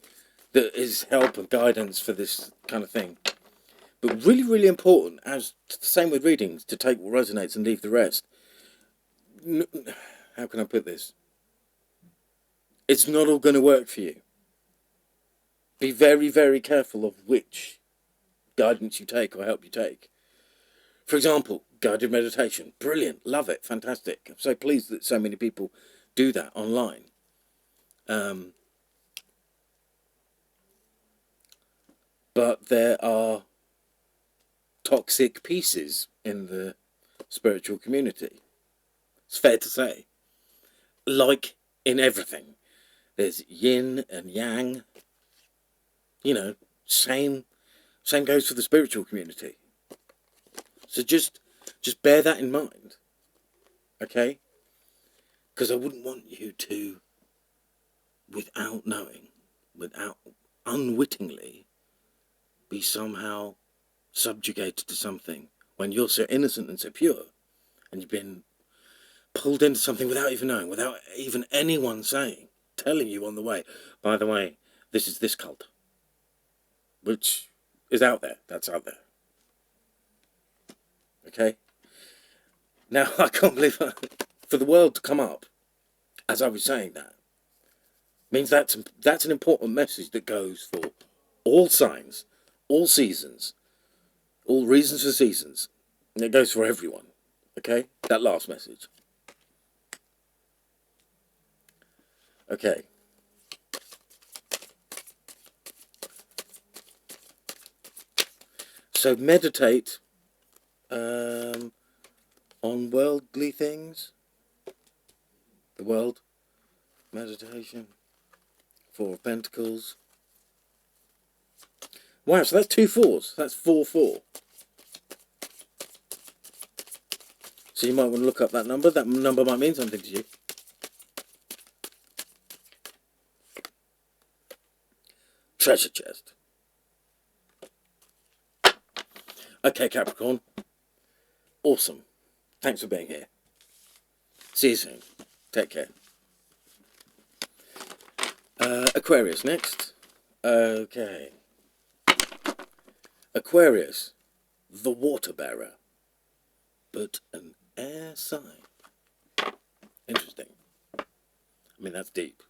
that is help and guidance for this kind of thing. But really, really important, as the same with readings, to take what resonates and leave the rest. How can I put this? It's not all going to work for you. Be very, very careful of which guidance you take or help you take. For example, guided meditation. Brilliant. Love it. Fantastic. I'm so pleased that so many people do that online. But there are toxic pieces in the spiritual community. It's fair to say. Like in everything. There's yin and yang. You know, same goes for the spiritual community. So just bear that in mind, okay? Because I wouldn't want you to, without knowing, without unwittingly, be somehow subjugated to something when you're so innocent and so pure, and you've been pulled into something without even knowing, without even anyone telling you on the way, by the way, this is this cult, which is out there, that's out there. Okay? Now, I can't believe for the world to come up, as I was saying that, means that's an important message that goes for all signs, all seasons, all reasons for seasons. And it goes for everyone. Okay? That last message. Okay. So meditate on worldly things. The world. Meditation. Four of Pentacles. Wow, so that's 2 4s. That's 4-4. So you might want to look up that number. That number might mean something to you. Treasure chest. Okay, Capricorn. Awesome. Thanks for being here. See you soon. Take care. Aquarius next. Okay. Aquarius, the water bearer, but an air sign. Interesting. I mean, that's deep.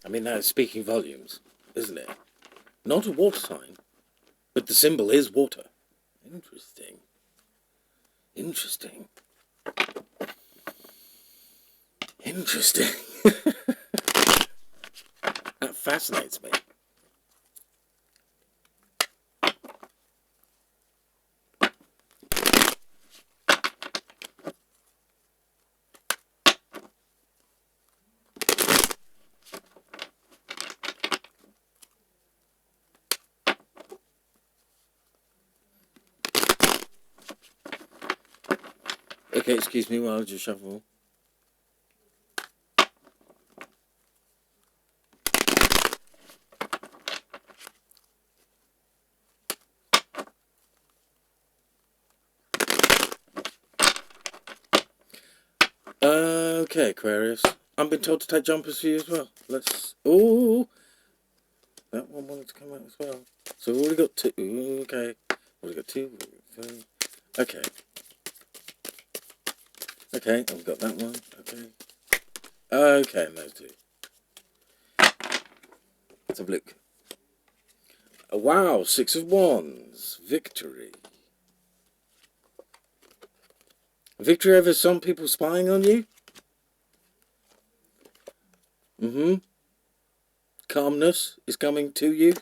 I mean, that is speaking volumes, isn't it? Not a water sign, but the symbol is water. Interesting. Interesting. Interesting. That fascinates me. Okay, excuse me while I just shuffle. Okay, Aquarius. I've been told to take jumpers for you as well. Let's... Ooh! That one wanted to come out as well. So we've already got 2. Ooh, okay. We've got 2, 3. Okay. Okay, and we've got that one. Okay. Okay, and those 2. Let's have a look. Oh, wow, 6 of Wands. Victory. Victory over some people spying on you? Calmness is coming to you.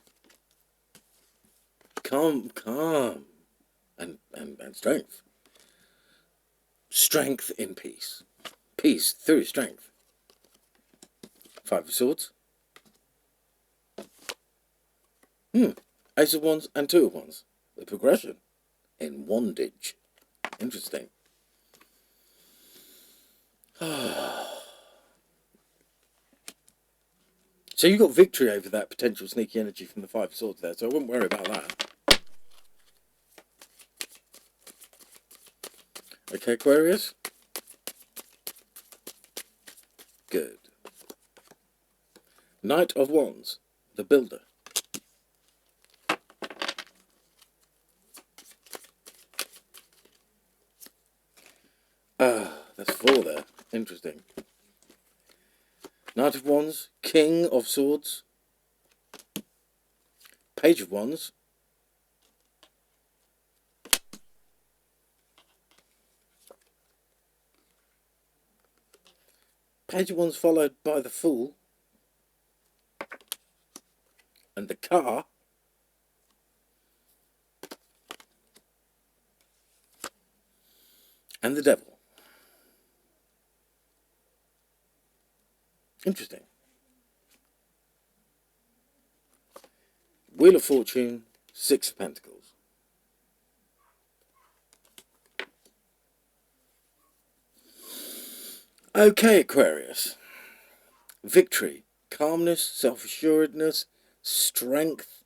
Calm. And strength. Strength in peace. Peace through strength. 5 of Swords. Ace of Wands and 2 of Wands. The progression in wandage. Interesting. So you got victory over that potential sneaky energy from the 5 of Swords there, so I wouldn't worry about that. Okay, Aquarius? Good. Knight of Wands, the builder. That's 4 there. Interesting. Knight of Wands, King of Swords, Page of Wands, Page of Wands followed by the Fool, and the Car, and the Devil. Interesting. Wheel of Fortune, Six of Pentacles. Okay, Aquarius. Victory, calmness, self-assuredness, strength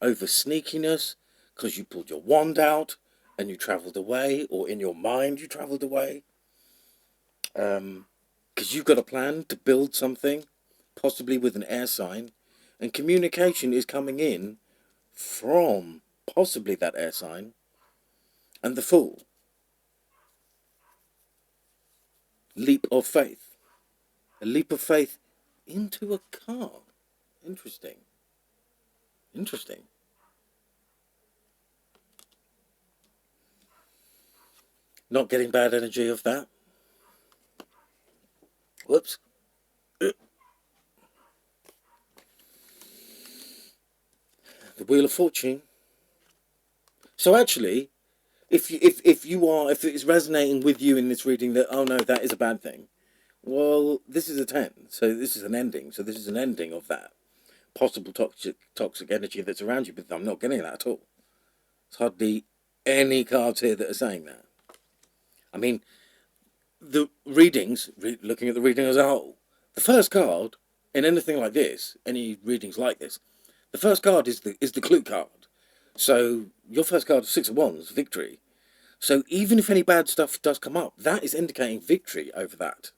over sneakiness, because you pulled your wand out and you travelled away, or in your mind you travelled away. Because you've got a plan to build something, possibly with an air sign, and communication is coming in from possibly that air sign, and the Fool. Leap of faith. A leap of faith into a car. Interesting. Interesting. Not getting bad energy of that. Whoops. The Wheel of Fortune. So actually, if it's resonating with you in this reading that, oh no, that is a bad thing, well, this is a 10, so this is an ending. So this is an ending of that possible toxic energy that's around you, but I'm not getting that at all. There's hardly any cards here that are saying that. I mean, the readings, looking at the reading as a whole, the first card in anything like this, any readings like this, the first card is the clue card. So your first card, Six of Wands, victory. So even if any bad stuff does come up, that is indicating victory over that.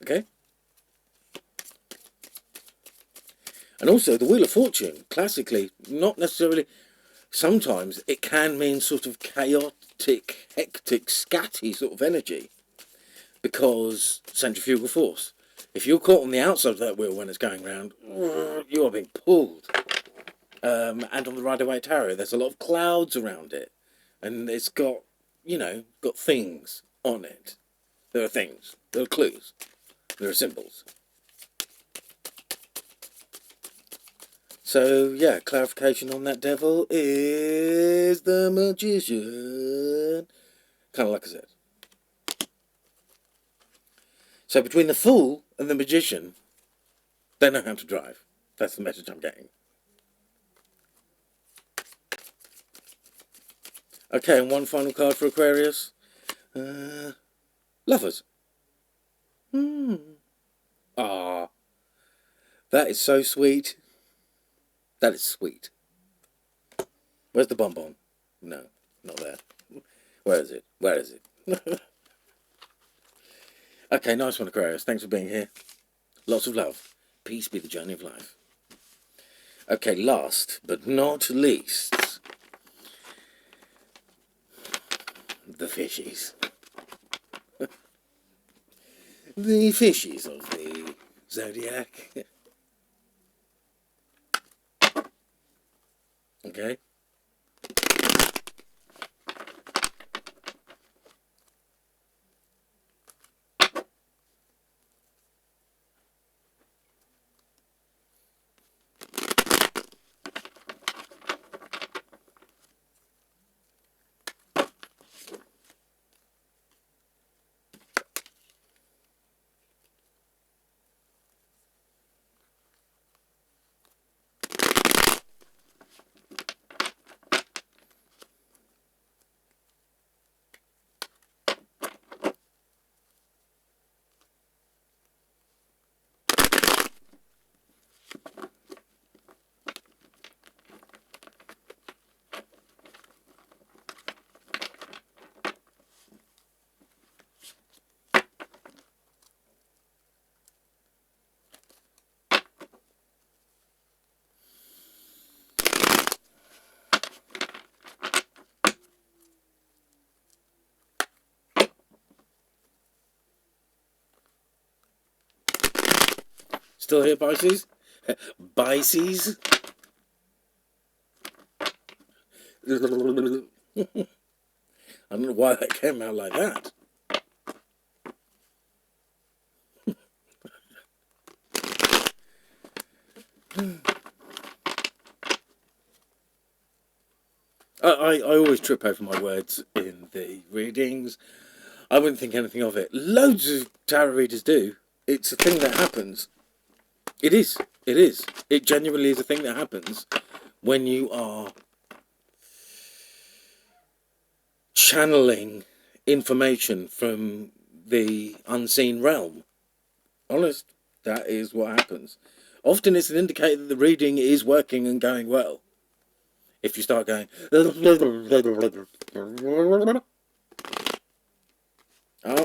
Okay? And also the Wheel of Fortune, classically, not necessarily, sometimes it can mean sort of chaotic, hectic, scatty sort of energy. Because centrifugal force. If you're caught on the outside of that wheel when it's going round, you are being pulled. And on the Rider-Waite Tarot, there's a lot of clouds around it. And it's got, got things on it. There are things. There are clues. There are symbols. So, yeah, clarification on that devil is the Magician. Kind of like I said. So between the Fool and the Magician, they know how to drive. That's the message I'm getting. Okay, and one final card for Aquarius. Lovers. Ah, that is so sweet. That is sweet. Where's the bonbon? No, not there. Where is it? Where is it? Okay, nice one, Aquarius. Thanks for being here. Lots of love. Peace be the journey of life. Okay, last but not least, the fishies. The fishies of the zodiac. Okay. Still here, Pisces? Pisces? I don't know why that came out like that. I always trip over my words in the readings. I wouldn't think anything of it. Loads of tarot readers do. It's a thing that happens. It is. It is. It genuinely is a thing that happens when you are channeling information from the unseen realm. Honest, that is what happens. Often it's an indicator that the reading is working and going well. If you start going, oh,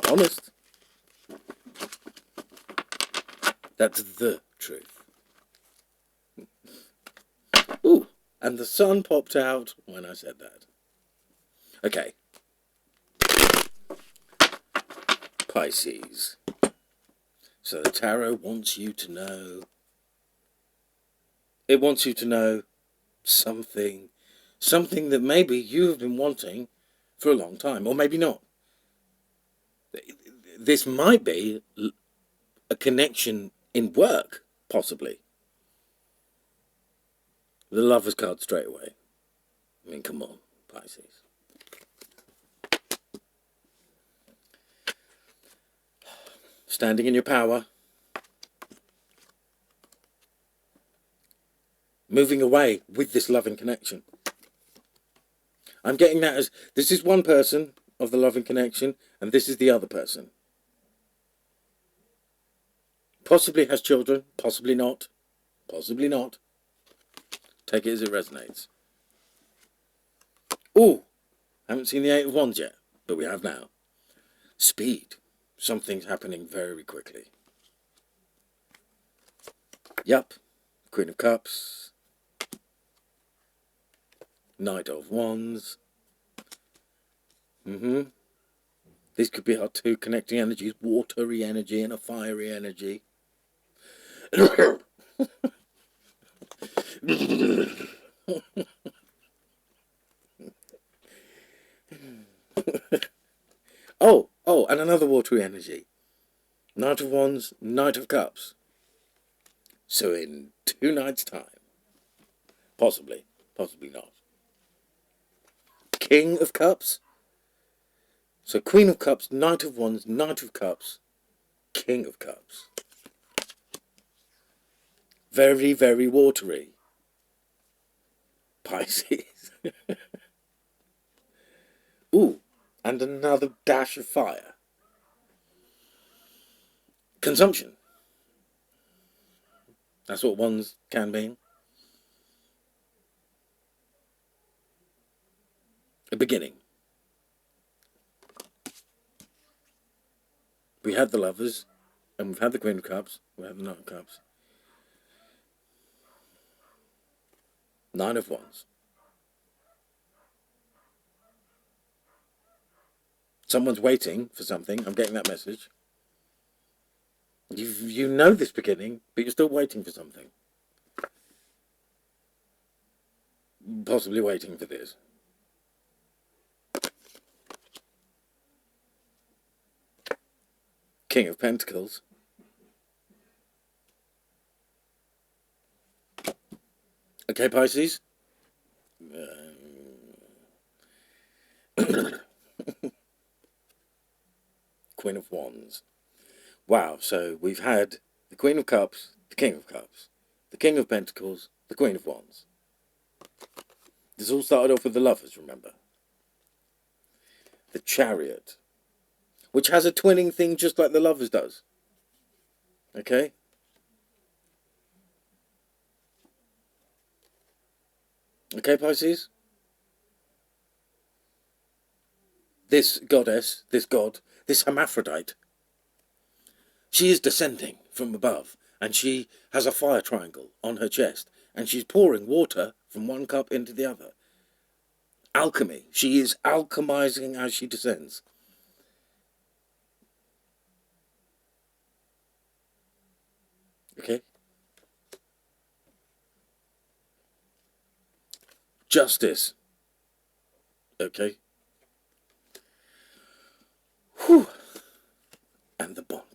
honest, that's the truth. Ooh, and the sun popped out when I said that. Okay. Pisces. So the tarot wants you to know. It wants you to know something that maybe you have been wanting for a long time, or maybe not. This might be a connection in work, possibly. The Lover's card straight away. I mean, come on, Pisces. Standing in your power. Moving away with this loving connection. I'm getting that as, this is one person of the loving connection, and this is the other person. Possibly has children, possibly not. Possibly not. Take it as it resonates. Ooh, haven't seen the Eight of Wands yet, but we have now. Speed. Something's happening very quickly. Yup. Queen of Cups. Knight of Wands. These could be our two connecting energies. Watery energy and a fiery energy. Oh, and another watery energy. Knight of Wands, Knight of Cups. So in 2 nights' time. Possibly not. King of Cups. So Queen of Cups, Knight of Wands, Knight of Cups, King of Cups. Very, very watery. Pisces. Ooh, and another dash of fire. Consumption. That's what wands can mean. A beginning. We had the Lovers, and we've had the Queen of Cups, we have the Knight of Cups. 9 of Wands. Someone's waiting for something. I'm getting that message. You know this beginning, but you're still waiting for something. Possibly waiting for this. King of Pentacles. Okay, Pisces. Queen of Wands. Wow, so we've had the Queen of Cups, the King of Cups, the King of Pentacles, the Queen of Wands. This all started off with the Lovers, remember? The Chariot, which has a twinning thing just like the Lovers does. Okay? Okay, Pisces? This goddess, this god, this hermaphrodite, she is descending from above, and she has a fire triangle on her chest, and she's pouring water from one cup into the other. Alchemy. She is alchemizing as she descends. Okay? Justice. Okay? Whew. And the bonbon.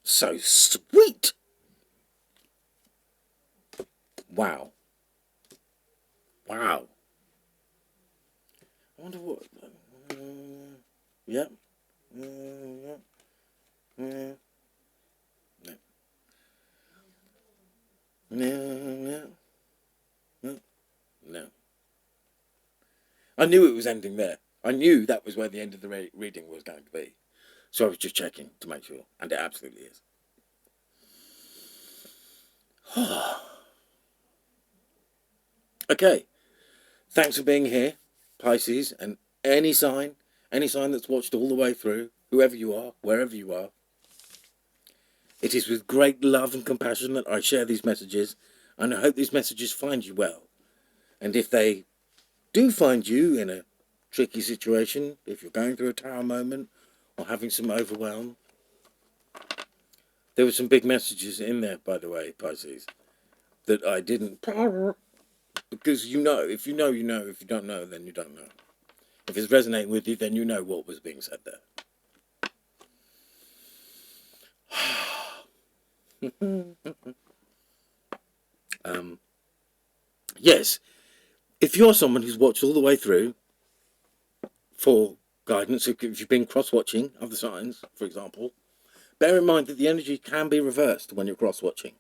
So sweet. Wow. Wow. I wonder what... Yeah. No. No. No. No. No. I knew it was ending there. I knew that was where the end of the reading was going to be. So I was just checking to make sure. And it absolutely is. Okay. Thanks for being here, Pisces, and any sign that's watched all the way through, whoever you are, wherever you are. It is with great love and compassion that I share these messages, and I hope these messages find you well. And if they do find you in a tricky situation, if you're going through a tower moment or having some overwhelm, there were some big messages in there, by the way, Pisces, that I didn't, because you know, if you know, you know, if you don't know, then you don't know. If it's resonating with you, then you know what was being said there. Yes, if you're someone who's watched all the way through for guidance, if you've been cross-watching other signs, for example, bear in mind that the energy can be reversed when you're cross-watching.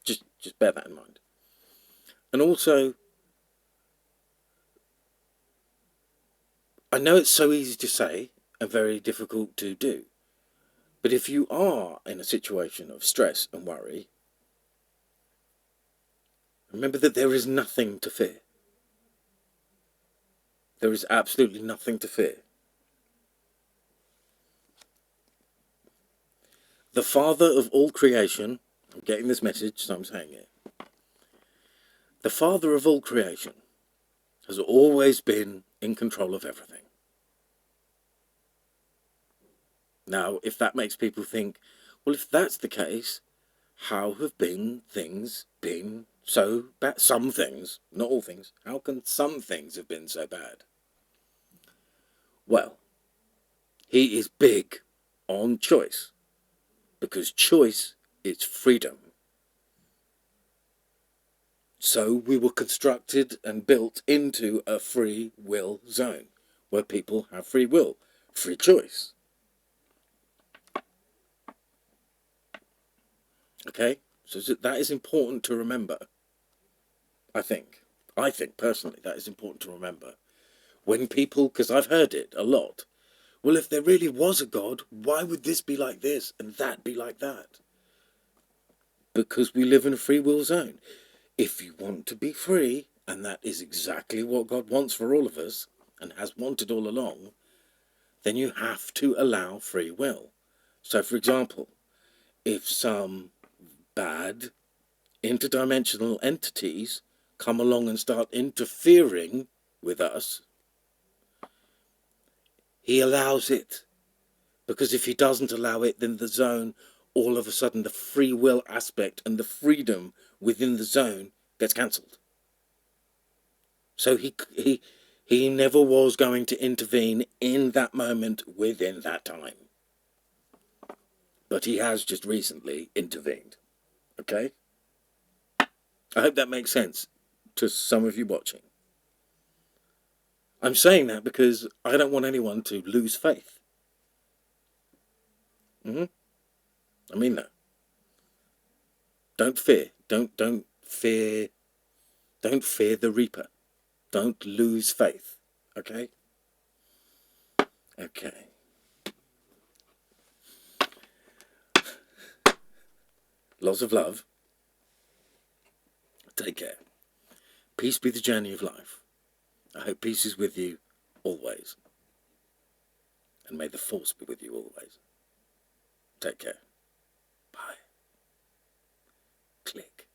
Just bear that in mind. And also, I know it's so easy to say and very difficult to do, but if you are in a situation of stress and worry, remember that there is nothing to fear. There is absolutely nothing to fear. The Father of all creation, I'm getting this message, so I'm saying it. The Father of all creation has always been in control of everything. Now, if that makes people think, well, if that's the case, how have things been so bad? Some things, not all things. How can some things have been so bad? Well, he is big on choice, because choice is freedom. So we were constructed and built into a free will zone, where people have free will, free choice. Okay? So that is important to remember, I think. I think, personally, that is important to remember. When people, because I've heard it a lot, well, if there really was a God, why would this be like this and that be like that? Because we live in a free will zone. If you want to be free, and that is exactly what God wants for all of us, and has wanted all along, then you have to allow free will. So, for example, if some bad interdimensional entities come along and start interfering with us, he allows it. Because if he doesn't allow it, then the zone, all of a sudden, the free will aspect and the freedom within the zone gets cancelled. So he never was going to intervene in that moment within that time. But he has just recently intervened. Okay? I hope that makes sense to some of you watching. I'm saying that because I don't want anyone to lose faith. I mean that. Don't fear. Don't fear. Don't fear the Reaper. Don't lose faith. Okay? Okay. Lots of love. Take care. Peace be the journey of life. I hope peace is with you always. And may the force be with you always. Take care. Bye. Click.